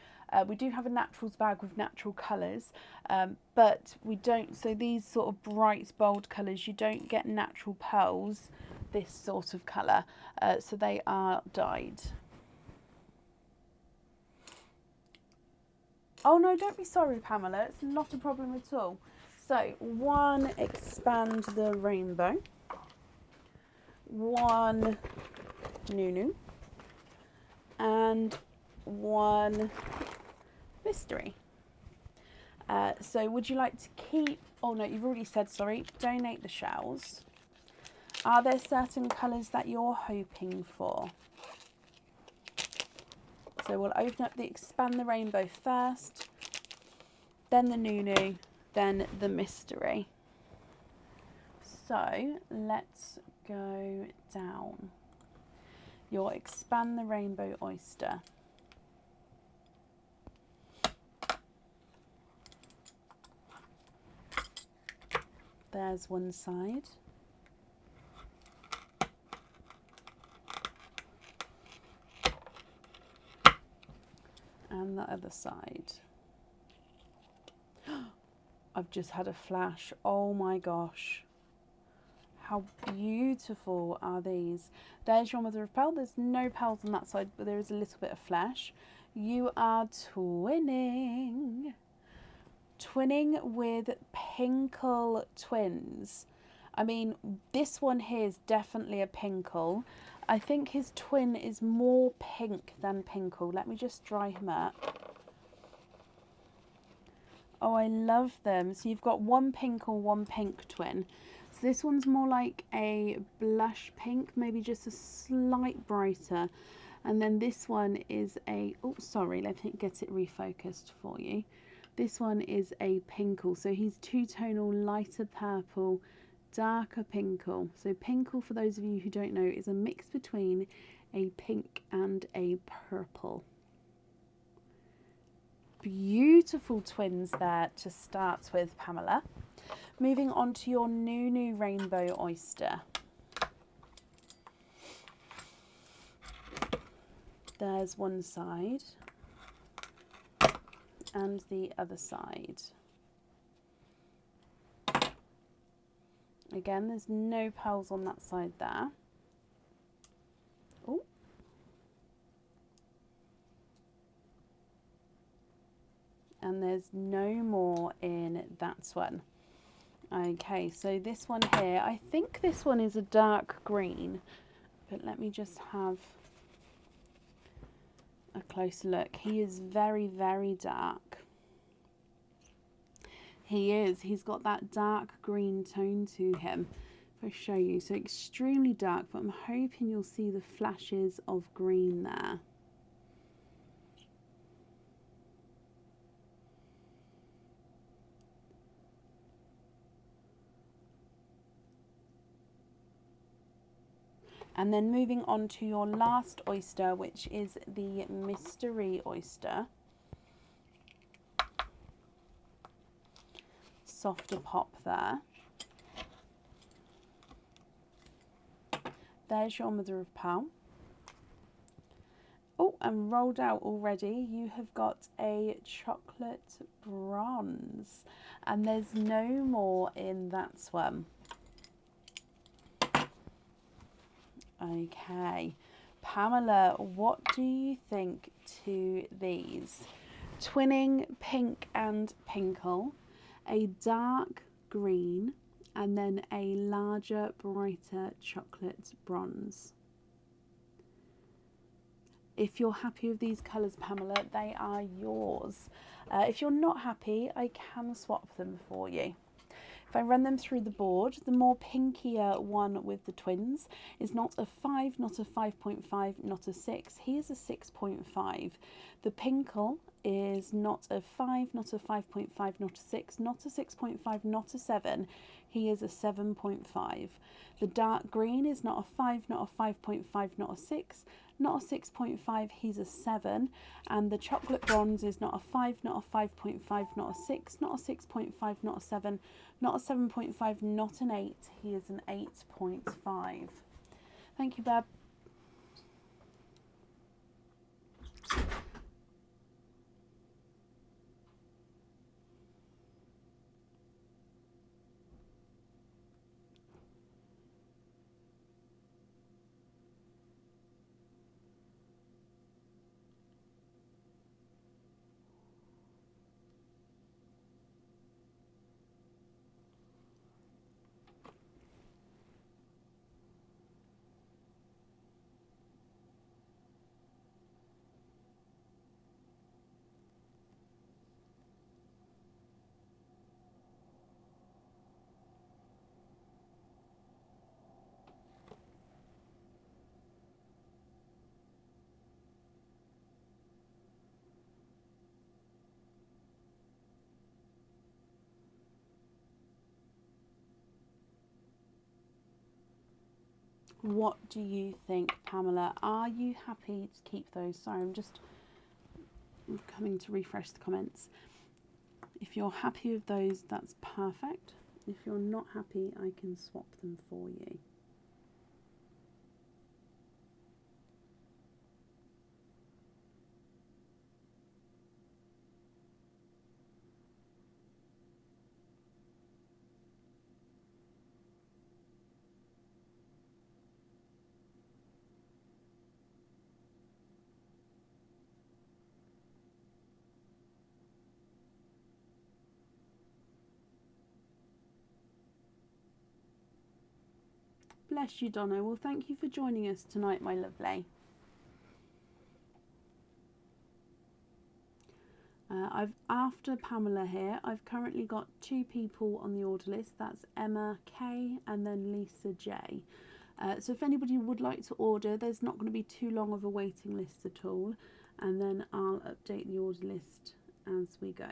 we do have a naturals bag with natural colours, but we don't, so these sort of bright, bold colours, you don't get natural pearls, this sort of colour. So they are dyed. Oh no, don't be sorry, Pamela. It's not a problem at all. So 1 Expand the Rainbow, 1 New, and 1 Mystery. So would you like to keep, oh no, you've already said, sorry, donate the shells. Are there certain colours that you're hoping for? So we'll open up the Expand the Rainbow first, then the New, then the Mystery. So let's go down. Your Expand the Rainbow oyster. There's one side. And the other side. I've just had a flash. Oh my gosh. How beautiful are these? There's your mother of pearl. There's no pearls on that side, but there is a little bit of flesh. You are twinning. Twinning with Pinkle Twins. I mean, this one here is definitely a Pinkle. I think his twin is more pink than Pinkle. Let me just dry him up. Oh, I love them. So you've got 1 Pinkle, 1 pink twin. So this one's more like a blush pink, maybe just a slight brighter. And then this one is a, oh, sorry, let me get it refocused for you. This one is a Pinkle. So he's two-tonal, lighter purple, darker Pinkle. So Pinkle, for those of you who don't know, is a mix between a pink and a purple. Beautiful twins there to start with, Pamela. Moving on to your New Rainbow oyster. There's one side and the other side. Again, there's no pearls on that side there. Oh. And there's no more in that one. Okay, so this one here, I think this one is a dark green, but let me just have a closer look. He is very, very dark. He is. He's got that dark green tone to him. If I show you, so extremely dark, but I'm hoping you'll see the flashes of green there. And then moving on to your last oyster, which is the mystery oyster. Softer pop there. There's your mother of pearl. Oh, and rolled out already, you have got a chocolate bronze. And there's no more in that one. Okay, Pamela, what do you think to these? Twinning pink and pinkle, a dark green, and then a larger, brighter chocolate bronze. If you're happy with these colours, Pamela, they are yours. If you're not happy, I can swap them for you. If I run them through the board, the more pinkier one with the twins is not a 5, not a 5.5, not a 6. He is a 6.5. The pinkle is not a 5, not a 5.5, not a 6, not a 6.5, not a 7. He is a 7.5. The dark green is not a 5, not a 5.5, not a 6, not a 6.5, he's a 7. And the chocolate bronze is not a 5, not a 5.5, not a 6, not a 6.5, not a 7, not a 7.5, not an 8, he is an 8.5. Thank you, Bab. What do you think, Pamela? Are you happy to keep those? Sorry, I'm just coming to refresh the comments. If you're happy with those, that's perfect. If you're not happy, I can swap them for you. Bless you, Donna. Well, thank you for joining us tonight, my lovely. After Pamela here, I've currently got 2 people on the order list. That's Emma K and then Lisa J. So if anybody would like to order, there's not going to be too long of a waiting list at all. And then I'll update the order list as we go.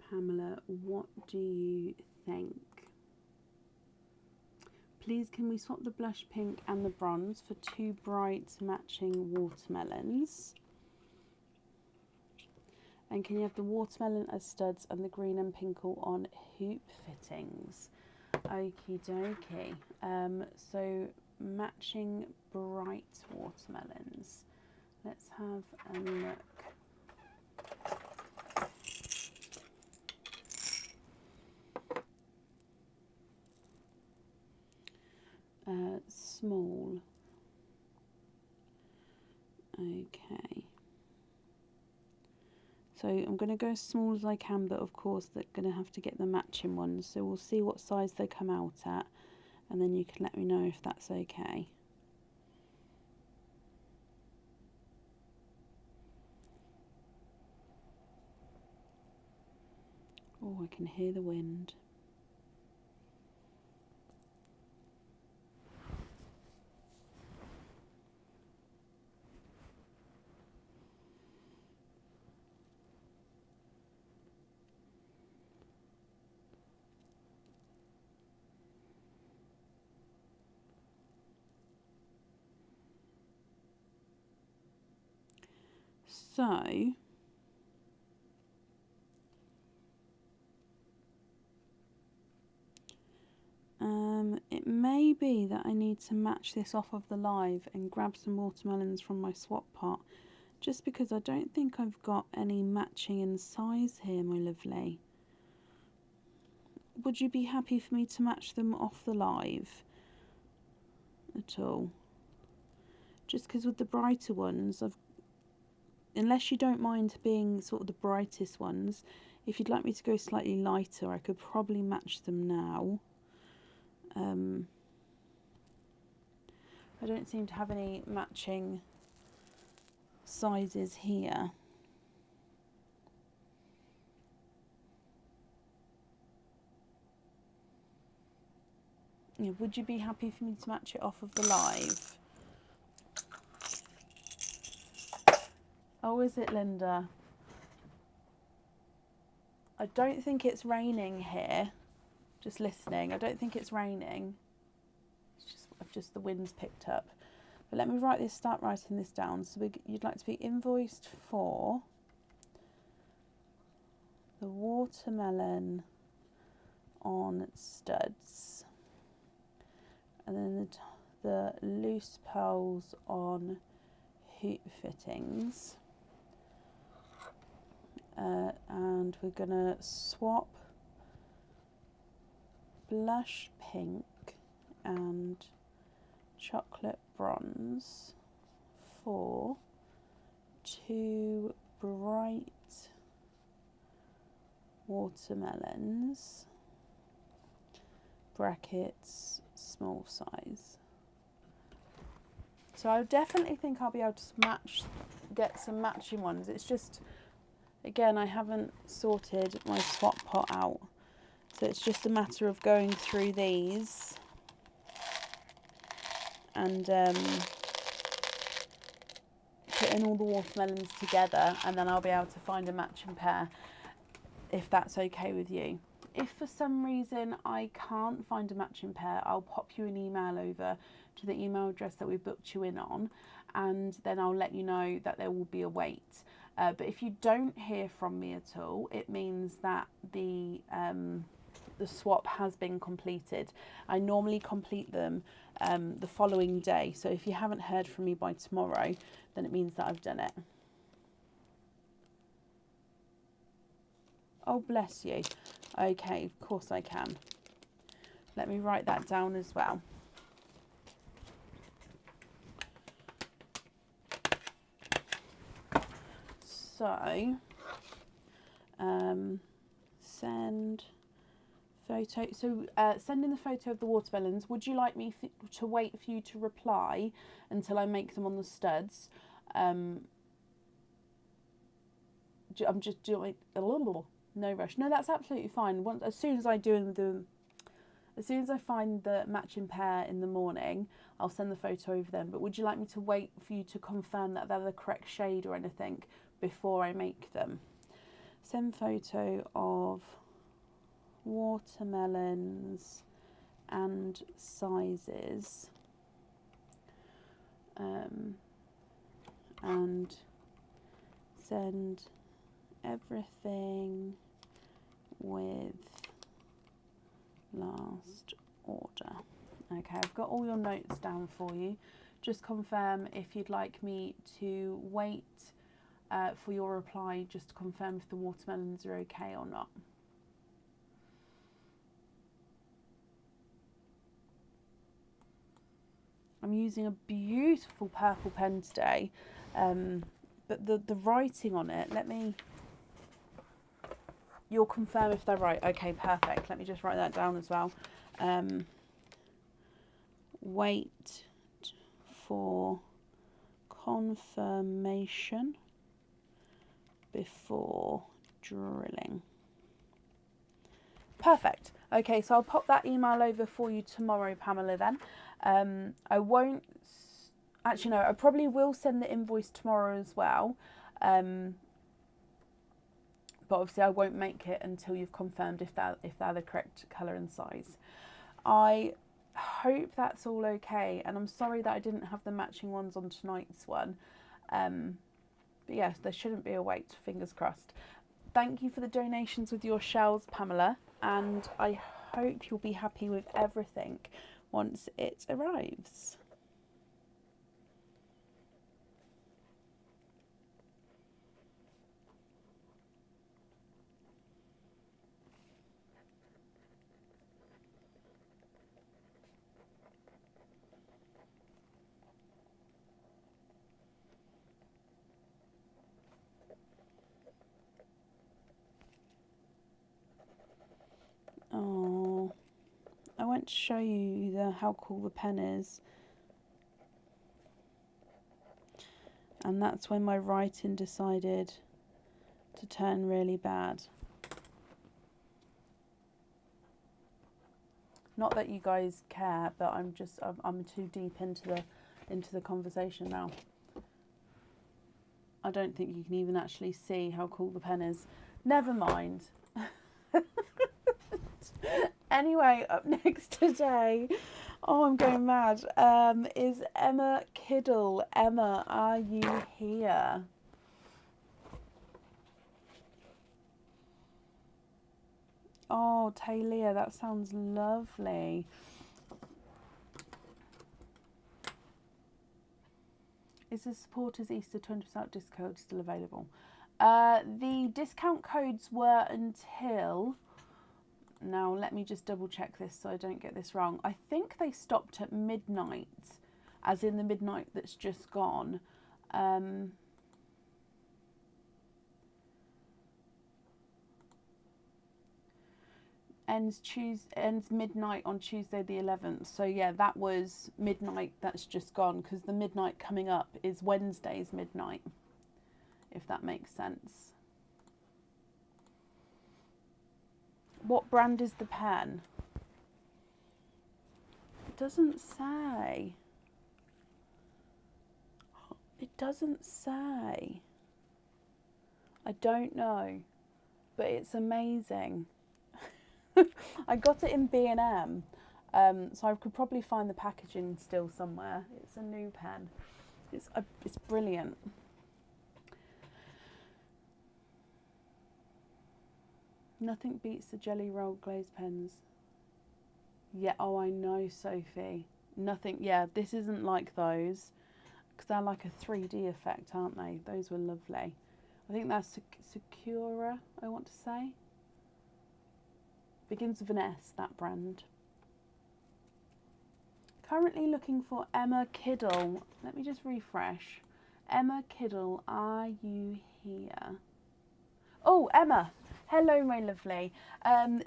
Pamela, what do you think? Please can we swap the blush pink and the bronze for 2 bright matching watermelons? And can you have the watermelon as studs and the green and pinkle on hoop fittings? Okie dokie. So matching bright watermelons. Let's have a look. Small. Okay. So I'm going to go as small as I can, but of course they're going to have to get the matching ones. So we'll see what size they come out at, and then you can let me know if that's okay. Oh, I can hear the wind. So it may be that I need to match this off of the live and grab some watermelons from my swap pot, just because I don't think I've got any matching in size here, my lovely. Would you be happy for me to match them off the live at all? Just because with the brighter ones, unless you don't mind being sort of the brightest ones, if you'd like me to go slightly lighter, I could probably match them now. I don't seem to have any matching sizes here. Yeah, would you be happy for me to match it off of the live? Oh, is it, Linda? I don't think it's raining here. Just listening. I don't think it's raining. It's just the wind's picked up. But let me start writing this down. So you'd like to be invoiced for the watermelon on studs, and then the loose pearls on hoop fittings. And we're gonna swap blush pink and chocolate bronze for 2 bright watermelons, brackets, small size. So I definitely think I'll be able to get some matching ones. It's just, again, I haven't sorted my swap pot out. So it's just a matter of going through these and putting all the watermelons together, and then I'll be able to find a matching pair, if that's okay with you. If for some reason I can't find a matching pair, I'll pop you an email over to the email address that we booked you in on, and then I'll let you know that there will be a wait. But if you don't hear from me at all, it means that the swap has been completed. I normally complete them the following day, so if you haven't heard from me by tomorrow, then it means that I've done it. Oh, bless you. Okay, of course I can. Let me write that down as well. So, send photo. So, send in the photo of the watermelons. Would you like me to wait for you to reply until I make them on the studs? I'm just doing a little. No rush. No, that's absolutely fine. As soon as I find the matching pair in the morning, I'll send the photo over them. But would you like me to wait for you to confirm that they're the correct shade or anything before I make them? Send photo of watermelons and sizes, and send everything with last order. Okay, I've got all your notes down for you. Just confirm if you'd like me to wait for your reply, just to confirm if the watermelons are okay or not. I'm using a beautiful purple pen today, but the writing on it, let me You'll confirm if they're right. Okay, perfect. Let me just write that down as well. Wait for confirmation before drilling. Perfect. Okay, so I'll pop that email over for you tomorrow, Pamela, then. I won't... Actually, no, I probably will send the invoice tomorrow as well. But obviously I won't make it until you've confirmed if they're the correct colour and size. I hope that's all okay, and I'm sorry that I didn't have the matching ones on tonight's one. But yes, there shouldn't be a wait, fingers crossed. Thank you for the donations with your shells, Pamela, and I hope you'll be happy with everything once it arrives. Oh, I went to show you how cool the pen is. And that's when my writing decided to turn really bad. Not that you guys care, but I'm too deep into the conversation now. I don't think you can even actually see how cool the pen is. Never mind. Anyway, up next today, oh, I'm going mad, is Emma Kiddle. Emma, are you here? Oh, Talia, that sounds lovely. Is the supporters Easter 20% discount still available? The discount codes were until... Now, let me just double check this so I don't get this wrong. I think they stopped at midnight, as in the midnight that's just gone. Ends midnight on Tuesday the 11th. So yeah, that was midnight that's just gone, because the midnight coming up is Wednesday's midnight, if that makes sense. What brand is the pen? It doesn't say. It doesn't say. I don't know, but it's amazing. I got it in B&M, so I could probably find the packaging still somewhere. It's a new pen. It's brilliant. Nothing beats the jelly roll glazed pens. Yeah, oh, I know, Sophie. Nothing, yeah, this isn't like those, because they're like a 3D effect, aren't they? Those were lovely. I think that's Sakura, I want to say. Begins with an S, that brand. Currently looking for Emma Kiddle. Let me just refresh. Emma Kiddle, are you here? Oh, Emma. Hello, my lovely.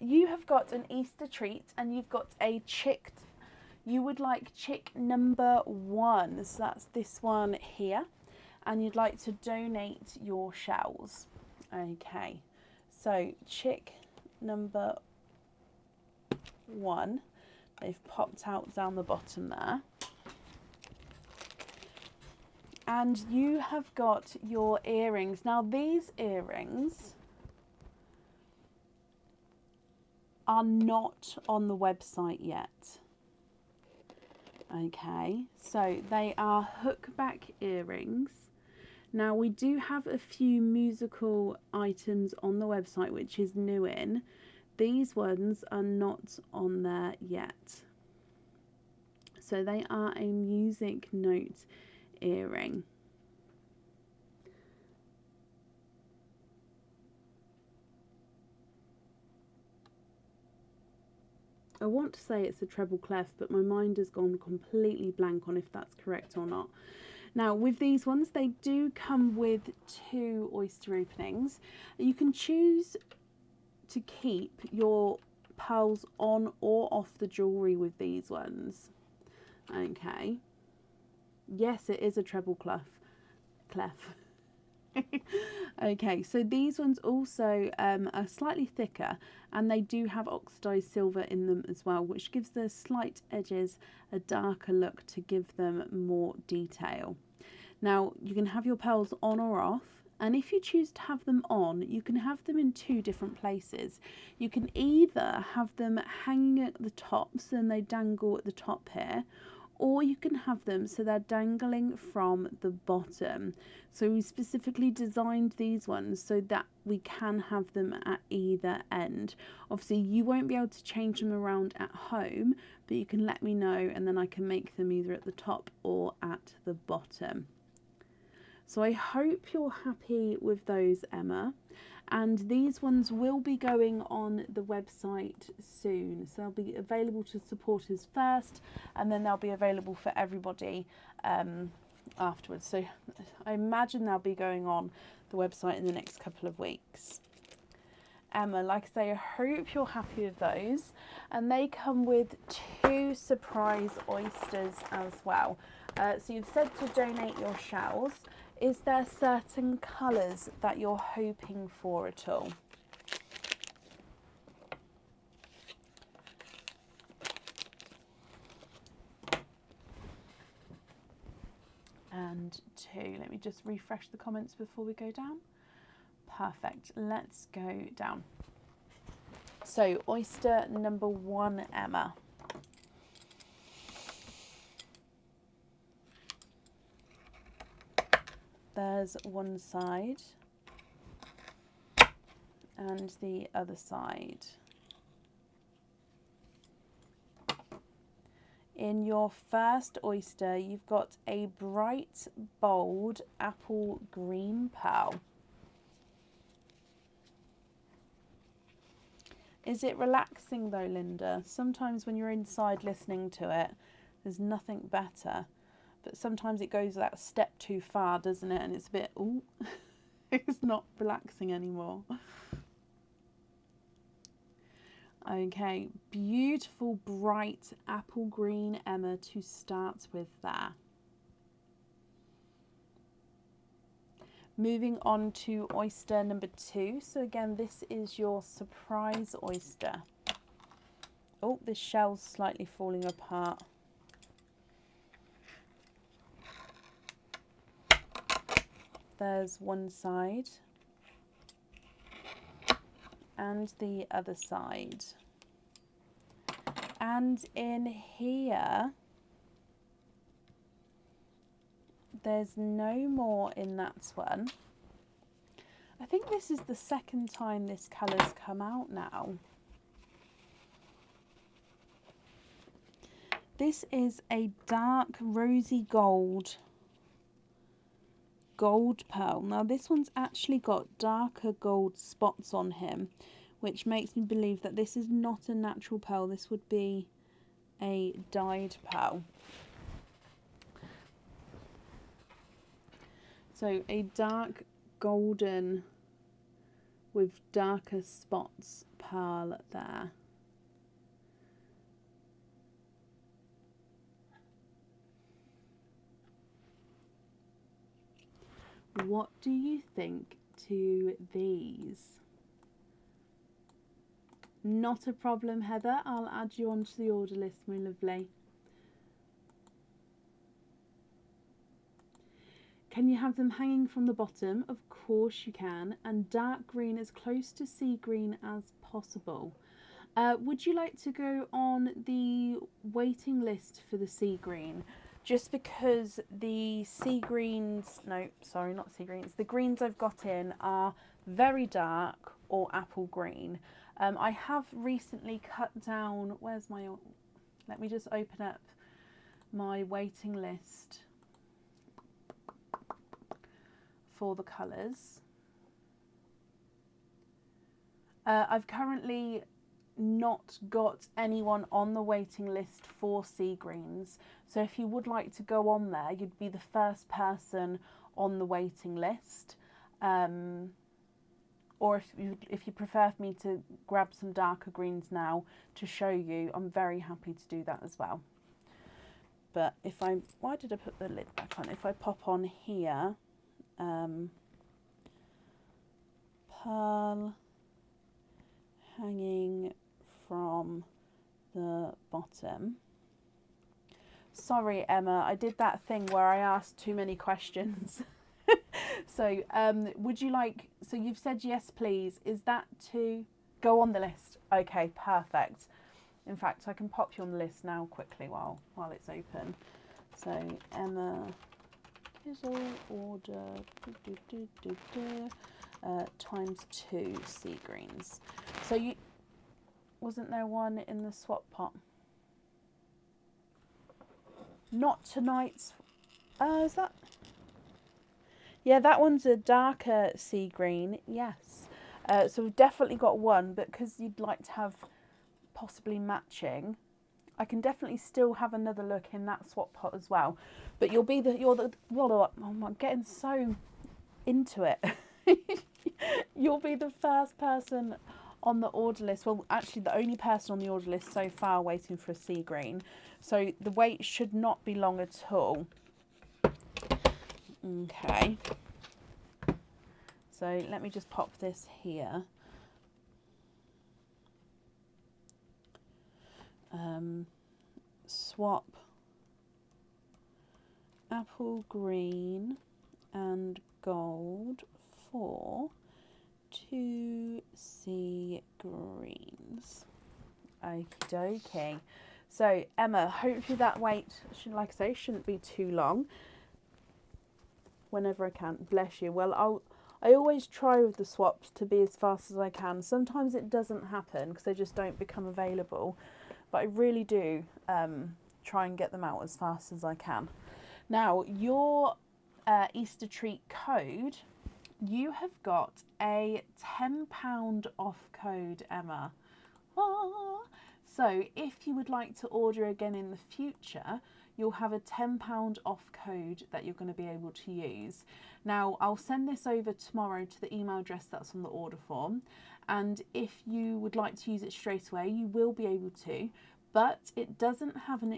You have got an Easter treat, and you've got a chick. You would like chick number 1. So that's this one here. And you'd like to donate your shells. Okay. So chick number 1. They've popped out down the bottom there. And you have got your earrings. Now, these earrings are not on the website yet. Okay, so they are hookback earrings. Now, we do have a few musical items on the website, which is new in. These ones are not on there yet. So they are a music note earring. I want to say it's a treble clef, but my mind has gone completely blank on if that's correct or not. Now, with these ones, they do come with 2 oyster openings. You can choose to keep your pearls on or off the jewellery with these ones. Okay. Yes, it is a treble clef. Okay, so these ones also are slightly thicker, and they do have oxidized silver in them as well, which gives the slight edges a darker look to give them more detail. Now, you can have your pearls on or off, and if you choose to have them on, you can have them in two different places. You can either have them hanging at the top, so then they dangle at the top here, or you can have them so they're dangling from the bottom. So we specifically designed these ones so that we can have them at either end. Obviously you won't be able to change them around at home, but you can let me know and then I can make them either at the top or at the bottom. So I hope you're happy with those, Emma. And these ones will be going on the website soon, so they'll be available to supporters first, and then they'll be available for everybody afterwards. So I imagine they'll be going on the website in the next couple of weeks. Emma, like I say, I hope you're happy with those, and they come with 2 surprise oysters as well. So you've said to donate your shells. Is there certain colours that you're hoping for at all? And 2, let me just refresh the comments before we go down. Perfect, let's go down. So oyster number 1, Emma. There's one side and the other side. In your first oyster, you've got a bright, bold apple green pearl. Is it relaxing though, Linda? Sometimes when you're inside listening to it, there's nothing better. But sometimes it goes that step too far, doesn't it? And it's a bit, ooh, it's not relaxing anymore. Okay, beautiful, bright apple green, Emma, to start with there. Moving on to oyster number 2. So again, this is your surprise oyster. Oh, this shell's slightly falling apart. There's one side and the other side. And in here, there's no more in that one. I think this is the second time this colour's come out now. This is a dark rosy gold pearl. Now this one's actually got darker gold spots on him, which makes me believe that this is not a natural pearl. This would be a dyed pearl. So a dark golden with darker spots pearl there. What do you think to these? Not a problem, Heather. I'll add you onto the order list, my lovely. Can you have them hanging from the bottom? Of course you can. And dark green, as close to sea green as possible. Would you like to go on the waiting list for the sea green? Just because the sea greens, no, sorry, not sea greens, the greens I've got in are very dark or apple green. I have recently cut down, where's my, let me just open up my waiting list for the colours. I've currently not got anyone on the waiting list for sea greens, so if you would like to go on there, you'd be the first person on the waiting list, or if you prefer for me to grab some darker greens now to show you, I'm very happy to do that as well. But if I, why did I put the lid back on? If I pop on here, pearl hanging from the bottom. Sorry, Emma, I did that thing where I asked too many questions. So would you like, so you've said yes please, is that to go on the list? Okay, perfect. In fact, I can pop you on the list now quickly while it's open. So Emma Pizzle order ×2 sea greens. So you, wasn't there one in the swap pot? Not tonight's, is that? Yeah, that one's a darker sea green, yes. So we've definitely got one, but because you'd like to have possibly matching, I can definitely still have another look in that swap pot as well. But you're the, oh, I'm getting so into it. You'll be the first person on the order list. Well, actually the only person on the order list so far waiting for a sea green. So the wait should not be long at all. Okay, so let me just pop this here. Swap apple green and gold for 2 sea greens. Okie dokie. So Emma, hopefully that wait, like I say, shouldn't be too long. Whenever I can, bless you. Well, I always try with the swaps to be as fast as I can. Sometimes it doesn't happen because they just don't become available, but I really do try and get them out as fast as I can. Now, your Easter treat code, you have got a £10 off code, Emma. Ah. So if you would like to order again in the future, you'll have a £10 off code that you're going to be able to use. Now, I'll send this over tomorrow to the email address that's on the order form. And if you would like to use it straight away, you will be able to, but it doesn't have an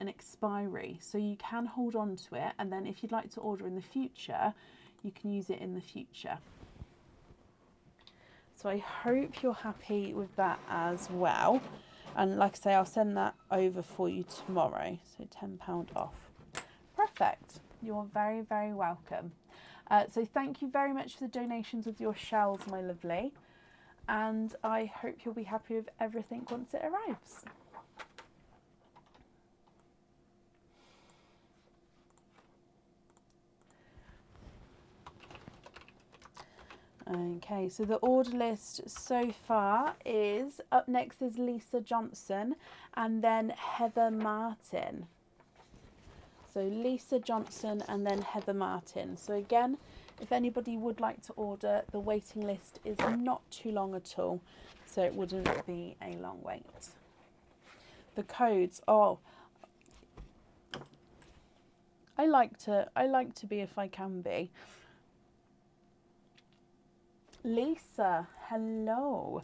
expiry. So you can hold on to it. And then if you'd like to order in the future, you can use it in the future. So I hope you're happy with that as well. And like I say, I'll send that over for you tomorrow. So £10 off. Perfect. You're very, very welcome. So thank you very much for the donations with your shells, my lovely. And I hope you'll be happy with everything once it arrives. Okay, so the order list so far is, up next is Lisa Johnson and then Heather Martin. So Lisa Johnson and then Heather Martin. So again, if anybody would like to order, the waiting list is not too long at all, so it wouldn't be a long wait. The codes, oh, I like to be if I can be. Lisa, hello.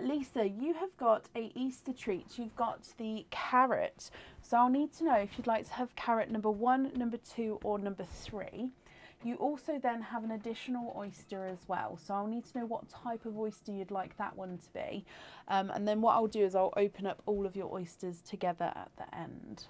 Lisa, you have got a Easter treat. You've got the carrot. So I'll need to know if you'd like to have carrot number 1, number 2 or number 3. You also then have an additional oyster as well. So I'll need to know what type of oyster you'd like that one to be. And then what I'll do is I'll open up all of your oysters together at the end.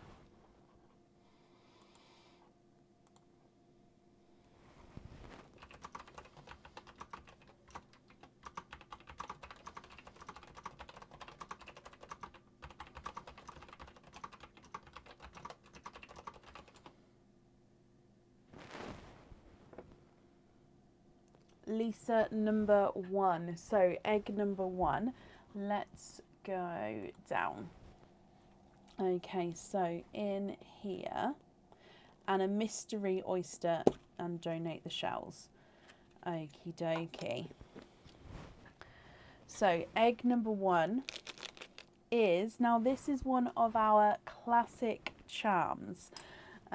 Lisa number 1, so egg number 1, let's go down. Okay, so in here, and a mystery oyster and donate the shells. Okie dokie. So egg number 1 is, now this is one of our classic charms.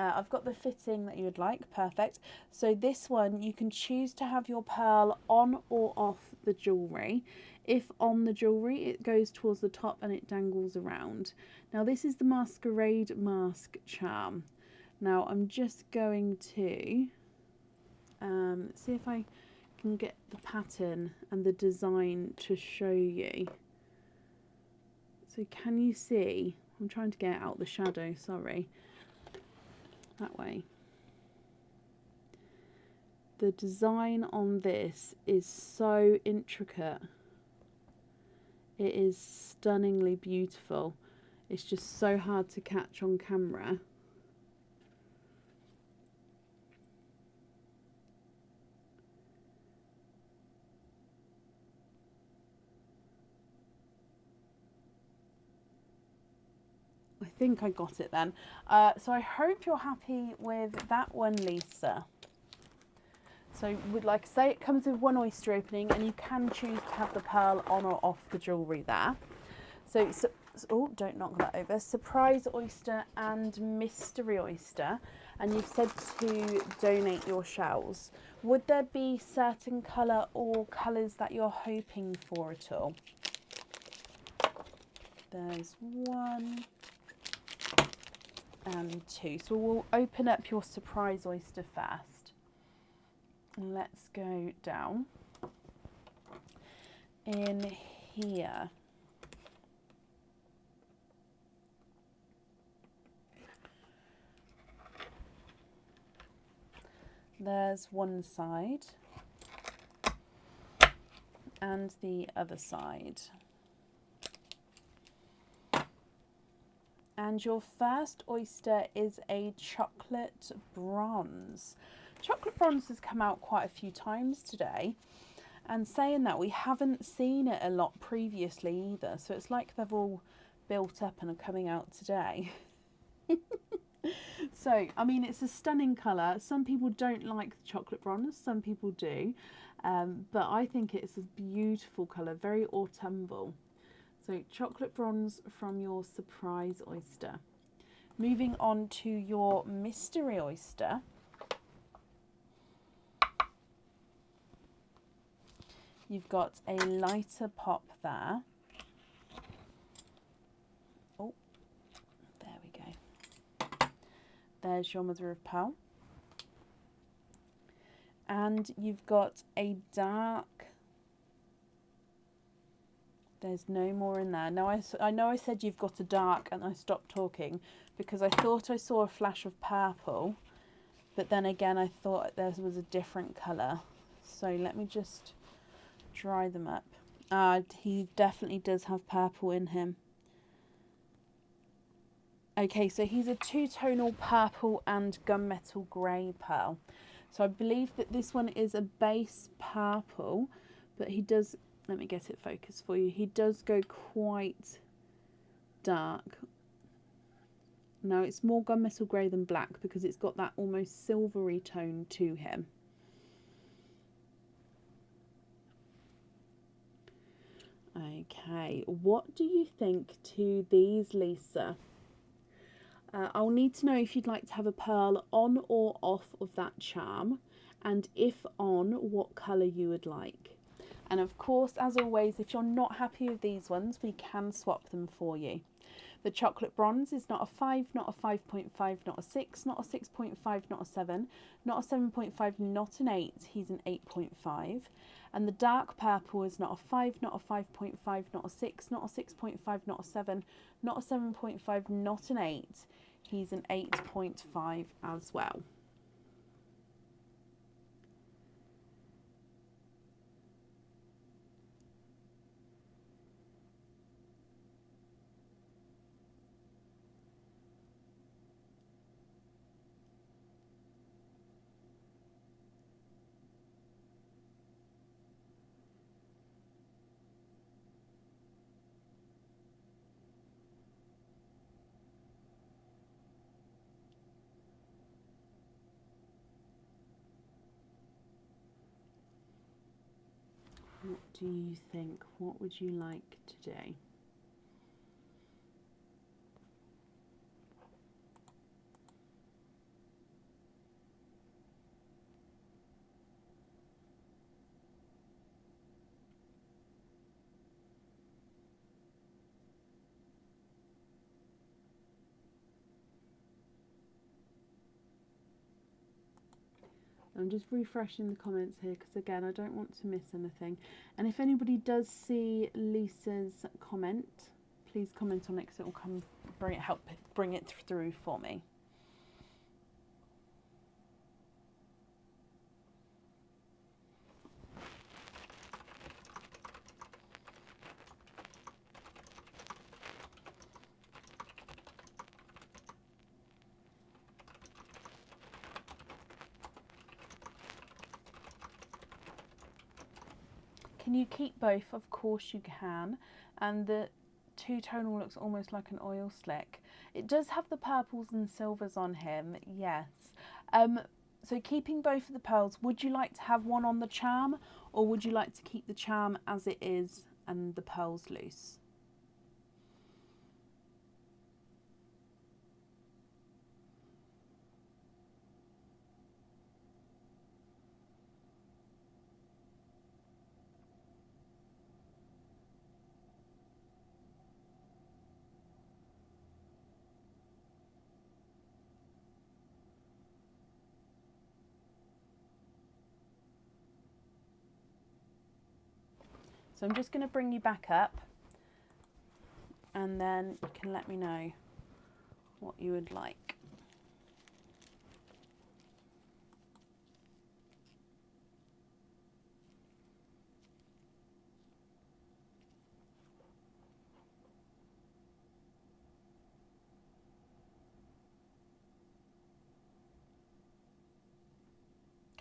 I've got the fitting that you would like, perfect. So this one, you can choose to have your pearl on or off the jewellery. If on the jewellery, it goes towards the top and it dangles around. Now this is the Masquerade Mask Charm. Now I'm just going to see if I can get the pattern and the design to show you. So can you see? I'm trying to get out the shadow, sorry. That way. The design on this is so intricate. It is stunningly beautiful. It's just so hard to catch on camera. I think I got it then. So I hope you're happy with that one, Lisa. So like I say, it comes with one oyster opening and you can choose to have the pearl on or off the jewellery there. So oh, don't knock that over. Surprise oyster and mystery oyster. And you've said to donate your shells. Would there be certain colour or colours that you're hoping for at all? There's one and two. So we'll open up your surprise oyster first. And let's go down in here. There's one side and the other side. And your first oyster is a chocolate bronze. Chocolate bronze has come out quite a few times today. And saying that, we haven't seen it a lot previously either. So it's like they've all built up and are coming out today. So, I mean, it's a stunning colour. Some people don't like the chocolate bronze, some people do. But I think it's a beautiful colour, very autumnal. So, chocolate bronze from your surprise oyster. Moving on to your mystery oyster. You've got a lighter pop there. Oh, there we go. There's your mother of pearl. And you've got a dark. There's no more in there. Now I know I said you've got a dark and I stopped talking because I thought I saw a flash of purple, but then again I thought there was a different colour. So let me just dry them up. He definitely does have purple in him. Okay, so he's a two-tonal purple and gunmetal grey pearl. So I believe that this one is a base purple, but he does, let me get it focused for you, he does go quite dark. No, it's more gunmetal grey than black because it's got that almost silvery tone to him. Okay, what do you think to these, Lisa? I'll need to know if you'd like to have a pearl on or off of that charm, and if on, what colour you would like. And of course, as always, if you're not happy with these ones, we can swap them for you. The chocolate bronze is not a 5, not a 5.5, not a 6, not a 6.5, not a 7, not a 7.5, not an 8, he's an 8.5. And the dark purple is not a 5, not a 5.5, not a 6, not a 6.5, not a 7, not a 7.5, not an 8. He's an 8.5 as well. What do you think? What would you like to do? I'm just refreshing the comments here because again I don't want to miss anything. And if anybody does see Lisa's comment, please comment on it because it will come help bring it through for me. Can you keep both? Of course you can. And the two-tonal looks almost like an oil slick. It does have the purples and silvers on him, yes. So keeping both of the pearls, would you like to have one on the charm, or would you like to keep the charm as it is and the pearls loose? So I'm just going to bring you back up and then you can let me know what you would like.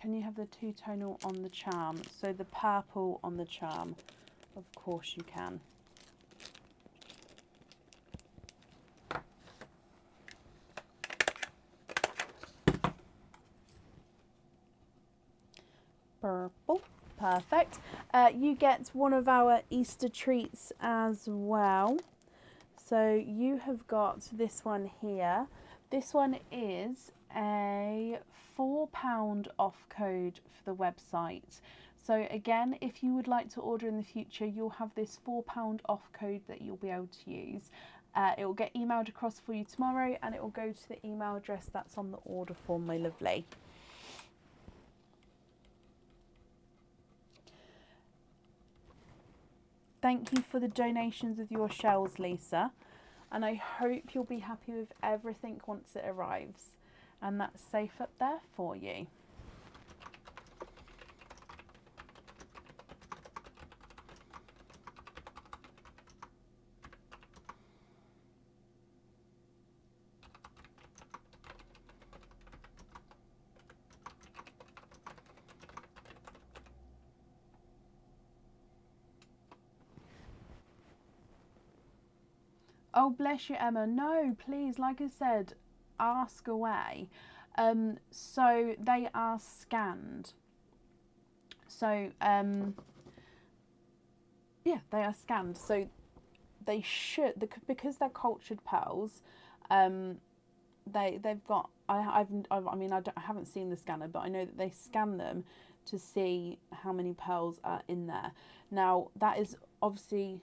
Can you have the two-tonal on the charm? So the purple on the charm, of course you can. Purple, perfect. You get one of our Easter treats as well. So you have got this one here. This one is a £4 off code for the website. So again, if you would like to order in the future, you'll have this £4 off code that you'll be able to use. It will get emailed across for you tomorrow and it will go to the email address that's on the order form, my lovely. Thank you for the donations of your shells, Lisa. And I hope you'll be happy with everything once it arrives. And that's safe up there for you. Oh, bless you, Emma. No, please, like I said, ask away. So they are scanned. So, yeah, they are scanned. So they should, because they're cultured pearls, they've got, I mean, I haven't seen the scanner, but I know that they scan them to see how many pearls are in there. Now, that is obviously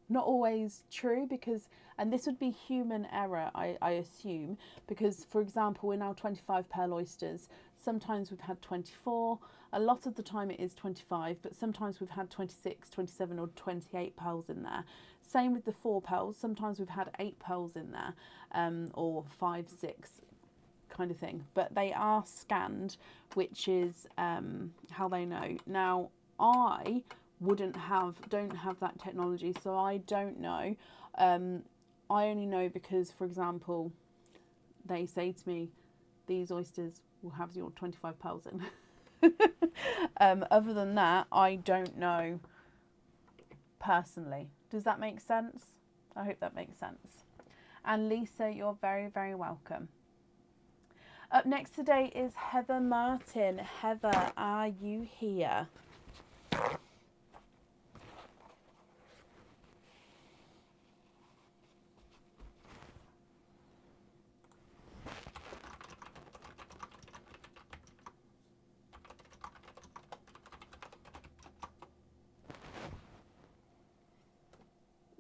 not always true because, and this would be human error, I assume, because for example in our 25 pearl oysters sometimes we've had 24, a lot of the time it is 25, but sometimes we've had 26, 27 or 28 pearls in there. Same with the 4 pearls, sometimes we've had 8 pearls in there, or 5, 6 kind of thing, but they are scanned, which is how they know. Now I don't have that technology, so I don't know. I only know because, for example, they say to me, these oysters will have your 25 pearls in. Other than that, I don't know personally. Does that make sense? I hope that makes sense. And Lisa, you're very, very welcome. Up next today is Heather Martin. Heather, are you here?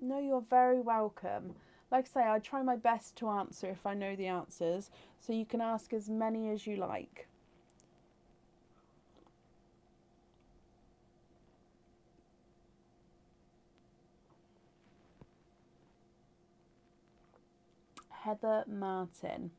No, you're very welcome. Like I say, I try my best to answer if I know the answers, so you can ask as many as you like. Heather Martin.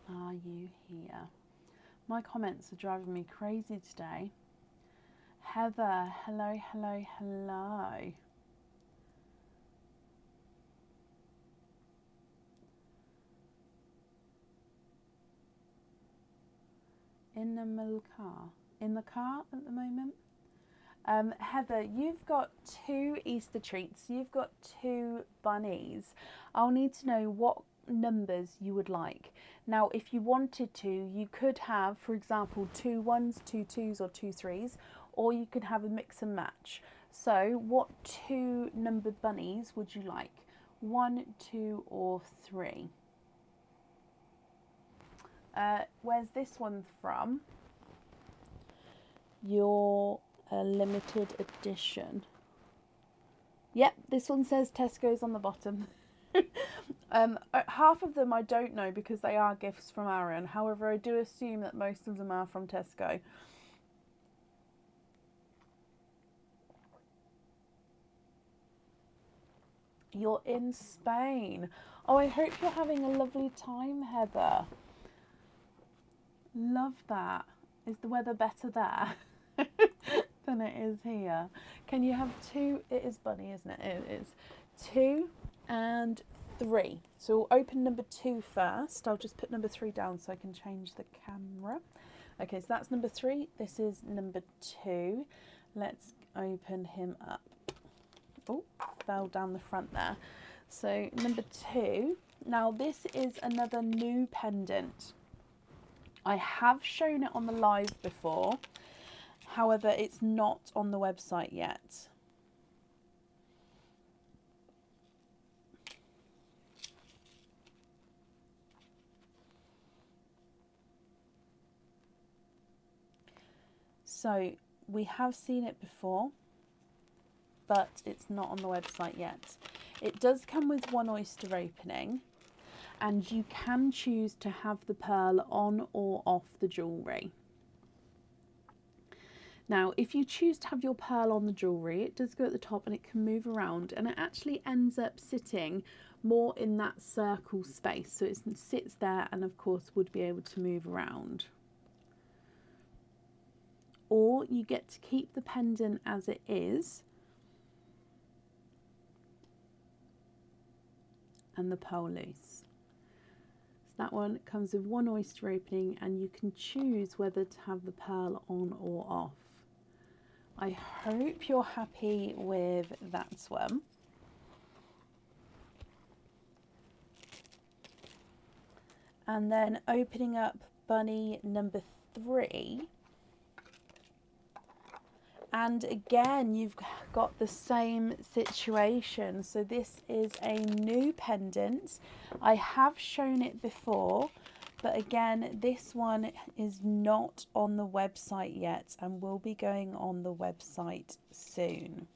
Are you here? My comments are driving me crazy today. Heather, hello, hello, hello. In the car. In the car at the moment? Heather, you've got 2 Easter treats. You've got 2 bunnies. I'll need to know what numbers you would like. Now, if you wanted to, you could have, for example, 2 1s, 2 2s, or 2 3s, or you could have a mix and match. So, what 2 numbered bunnies would you like? 1, 2, or 3? Where's this one from? Your limited edition. Yep, this one says Tesco's on the bottom. Half of them I don't know because they are gifts from Aaron. However, I do assume that most of them are from Tesco. You're in Spain. Oh, I hope you're having a lovely time, Heather. Love that. Is the weather better there than it is here? Can you have 2? It is bunny, isn't it? It is 2 and 3. So we'll open number 2 first. I'll just put number 3 down so I can change the camera. Okay, so that's number 3. This is number 2. Let's open him up. Oh, fell down the front there. So number 2. Now this is another new pendant. I have shown it on the live before. However, it's not on the website yet. So we have seen it before, but it's not on the website yet. It does come with 1 oyster opening, and you can choose to have the pearl on or off the jewellery. Now, if you choose to have your pearl on the jewellery, it does go at the top and it can move around, and it actually ends up sitting more in that circle space. So it sits there and of course would be able to move around. Or you get to keep the pendant as it is and the pearl loose. So that one comes with 1 oyster opening, and you can choose whether to have the pearl on or off. I hope you're happy with that one. And then opening up bunny number 3. And again, you've got the same situation. So this is a new pendant. I have shown it before, but again, this one is not on the website yet and will be going on the website soon.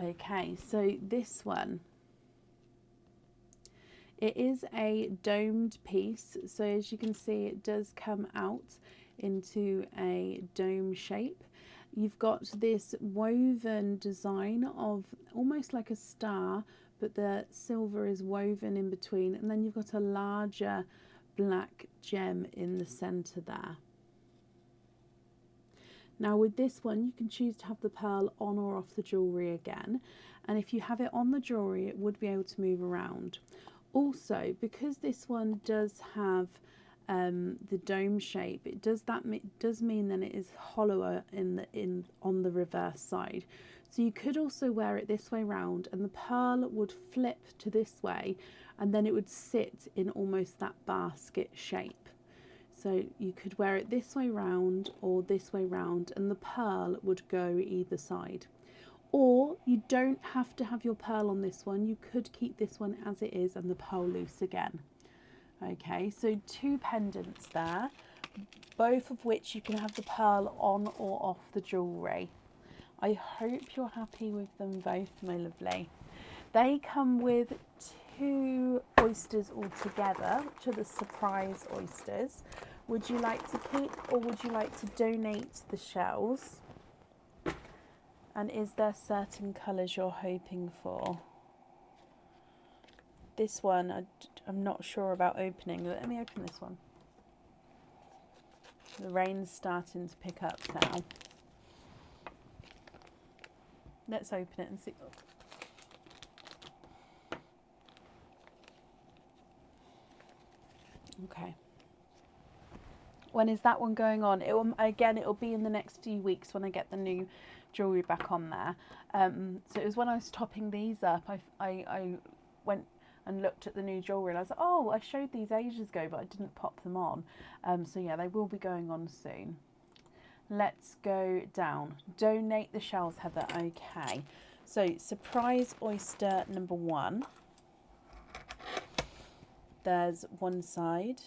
Okay, so this one, it is a domed piece. So as you can see, it does come out into a dome shape. You've got this woven design of almost like a star, but the silver is woven in between, and then you've got a larger black gem in the center there. Now with this one, you can choose to have the pearl on or off the jewellery again, and if you have it on the jewellery, it would be able to move around. Also, because this one does have the dome shape, it does mean that it is hollower on the reverse side. So you could also wear it this way round, and the pearl would flip to this way, and then it would sit in almost that basket shape. So you could wear it this way round or this way round, and the pearl would go either side. Or you don't have to have your pearl on this one. You could keep this one as it is and the pearl loose again. Okay, so 2 pendants there both of which you can have the pearl on or off the jewellery. I hope you're happy with them both, my lovely. They come with 2 oysters altogether, which are the surprise oysters. Would you like to keep or would you like to donate the shells? And is there certain colours you're hoping for? This one, I'm not sure about opening. Let me open this one. The rain's starting to pick up now. Let's open it and see. Okay. When is that one going on? It'll be in the next few weeks when I get the new jewellery back on there. So it was when I was topping these up, I went and looked at the new jewellery and I was like, oh, I showed these ages ago, but I didn't pop them on. So yeah, they will be going on soon. Let's go down. Donate the shells, Heather. Okay. So surprise oyster number 1. There's one side.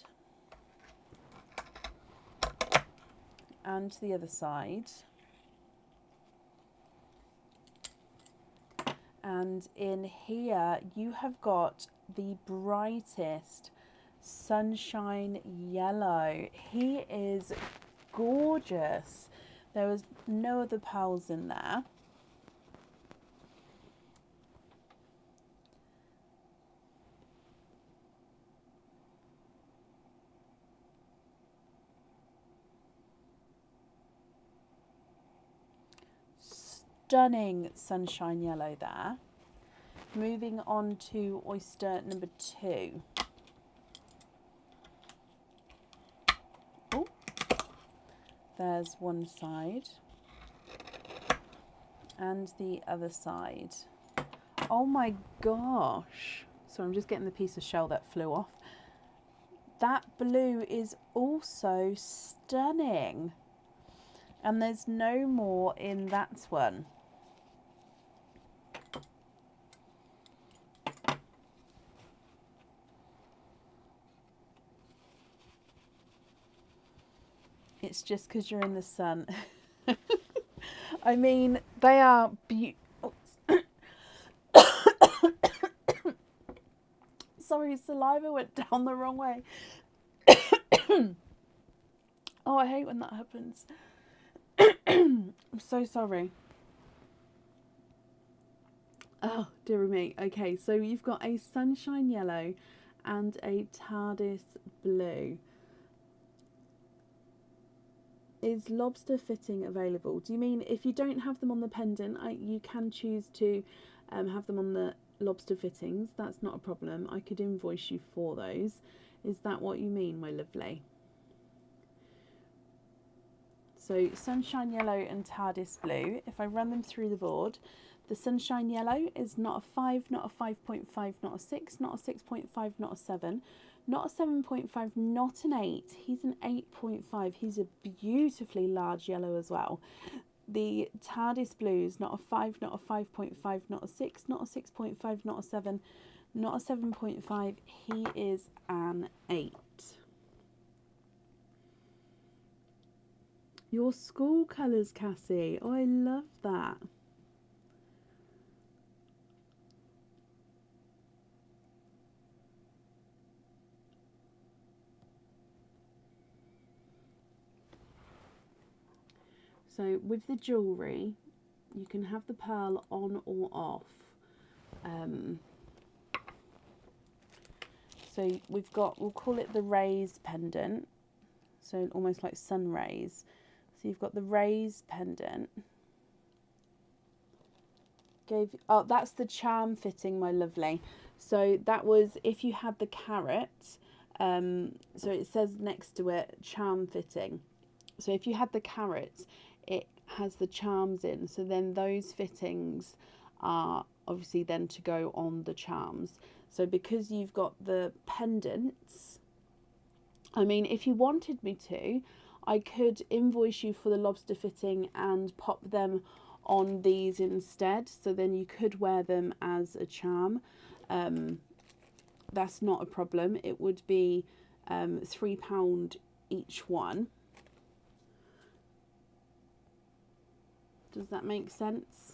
And the other side. And in here you have got the brightest sunshine yellow. He is gorgeous. There was no other pearls in there. Stunning sunshine yellow there. Moving on to oyster number 2. Oh, there's one side and the other side. Oh my gosh. So I'm just getting the piece of shell that flew off. That blue is also stunning. And there's no more in that one. It's just because you're in the sun. I mean, they are beautiful. Sorry, saliva went down the wrong way. Oh, I hate when that happens. I'm so sorry. Oh, dear me. Okay, so you've got a sunshine yellow and a TARDIS blue. Is lobster fitting available? Do you mean if you don't have them on the pendant, you can choose to have them on the lobster fittings? That's not a problem. I could invoice you for those. Is that what you mean, my lovely? So sunshine yellow and TARDIS blue. If I run them through the board, the sunshine yellow is not a 5, not a 5.5, not a 6, not a 6.5, not a 7, not a 7.5, not an 8. He's an 8.5. He's a beautifully large yellow as well. The TARDIS blues, not a 5, not a 5.5, not a 6, not a 6.5, not a 7, not a 7.5. He is an 8. Your school colours, Cassie. Oh, I love that. So with the jewellery, you can have the pearl on or off. So we've got, we'll call it the rays pendant. So almost like sun rays. So you've got the rays pendant. Oh, that's the charm fitting, my lovely. So that was if you had the carrot. So it says next to it, charm fitting. So if you had the carrot, it has the charms in. So then those fittings are obviously then to go on the charms. So because you've got the pendants, I mean, if you wanted me to, I could invoice you for the lobster fitting and pop them on these instead. So then you could wear them as a charm. That's not a problem. It would be £3 each one. Does that make sense?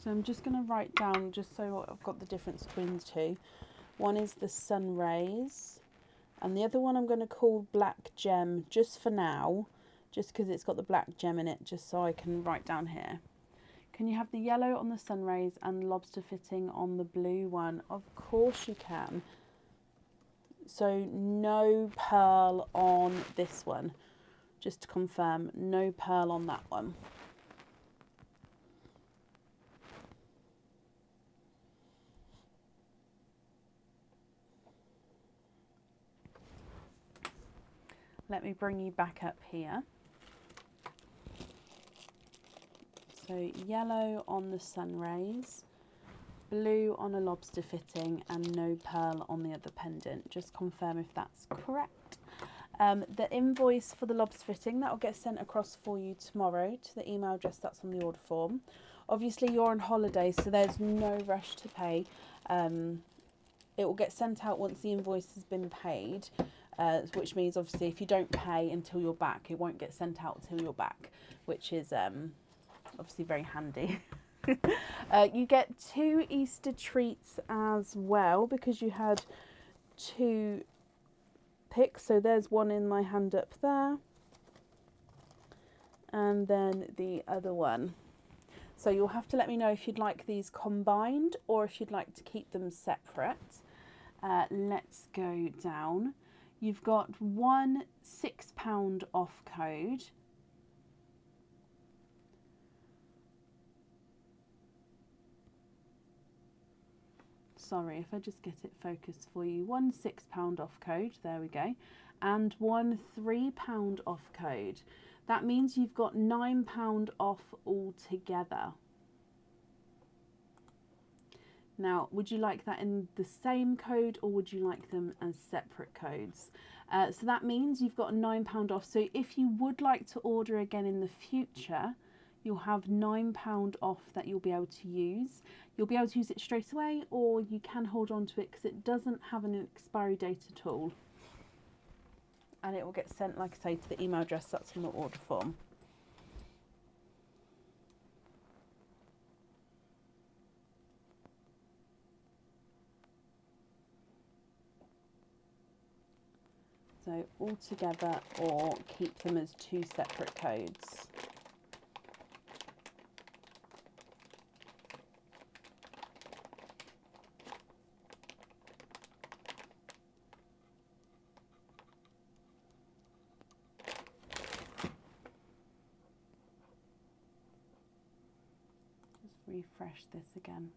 So I'm just going to write down, just so I've got the difference between the two. One is the sun rays, and the other one I'm going to call black gem, just for now, just because it's got the black gem in it, just so I can write down here. Can you have the yellow on the sun rays and lobster fitting on the blue one? Of course you can. So no pearl on this one, just to confirm, no pearl on that one. Let me bring you back up here. So yellow on the sun rays, blue on a lobster fitting, and no pearl on the other pendant. Just confirm if that's correct. The invoice for the lobster fitting, that will get sent across for you tomorrow to the email address that's on the order form. Obviously you're on holiday, so there's no rush to pay. It will get sent out once the invoice has been paid. Which means obviously if you don't pay until you're back, it won't get sent out till you're back, which is obviously very handy. You get 2 Easter treats as well, because you had 2 picks. So there's one in my hand up there, and then the other one. So you'll have to let me know if you'd like these combined or if you'd like to keep them separate. Let's go down. You've got one £6 off code. Sorry, if I just get it focused for you. One £6 off code, there we go. And one £3 off code. That means you've got £9 off altogether. Now, would you like that in the same code, or would you like them as separate codes? So that means you've got £9 off. So if you would like to order again in the future, you'll have £9 off that you'll be able to use. You'll be able to use it straight away, or you can hold on to it because it doesn't have an expiry date at all. And it will get sent, like I say, to the email address that's on the order form. So all together, or keep them as 2 separate codes. Just refresh this again.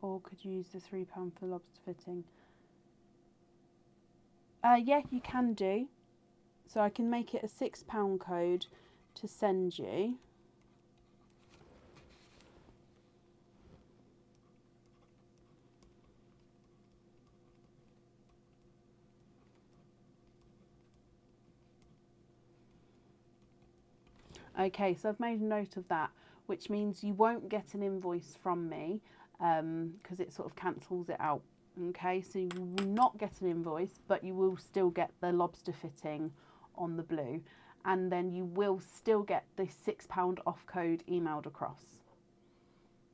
Or could you use the £3 for lobster fitting? Yeah, you can do. So I can make it a £6 code to send you. Okay, so I've made a note of that, which means you won't get an invoice from me because it sort of cancels it out. Okay, so you will not get an invoice, but you will still get the lobster fitting on the blue, and then you will still get the £6 off code emailed across.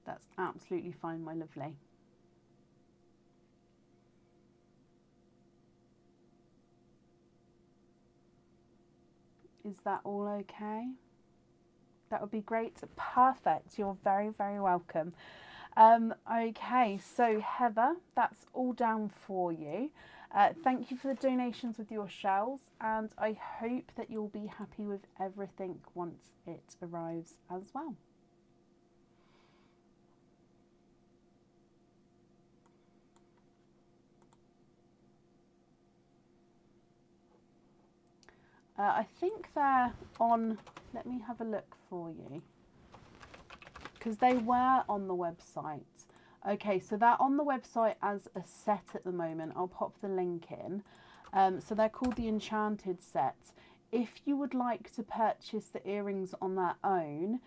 That's absolutely fine, my lovely. Is that all okay? That would be great. Perfect. You're very, very welcome. Okay, so Heather, that's all down for you. Thank you for the donations with your shells, and I hope that you'll be happy with everything once it arrives as well. I think they're on, let me have a look for you, because they were on the website. Okay, so they're on the website as a set at the moment. I'll pop the link in. So they're called the Enchanted set. If you would like to purchase the earrings on their own,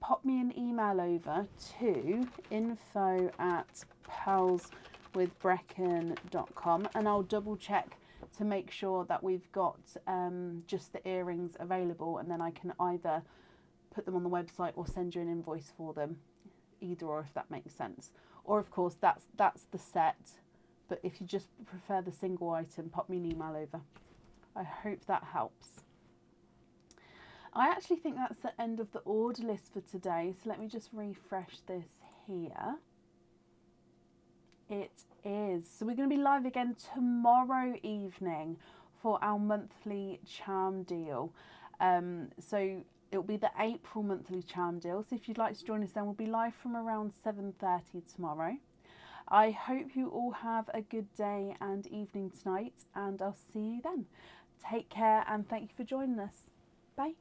pop me an email over to info@pearlswithbrecken.com and I'll double check to make sure that we've got just the earrings available, and then I can either put them on the website or send you an invoice for them, either or, if that makes sense. Or of course that's the set, but if you just prefer the single item, pop me an email over. I hope that helps. I actually think that's the end of the order list for today, so let me just refresh this here. It is. So we're going to be live again tomorrow evening for our monthly charm deal. So it'll be the April monthly charm deal. So if you'd like to join us then, we'll be live from around 7:30 tomorrow. I hope you all have a good day and evening tonight, and I'll see you then. Take care and thank you for joining us. Bye.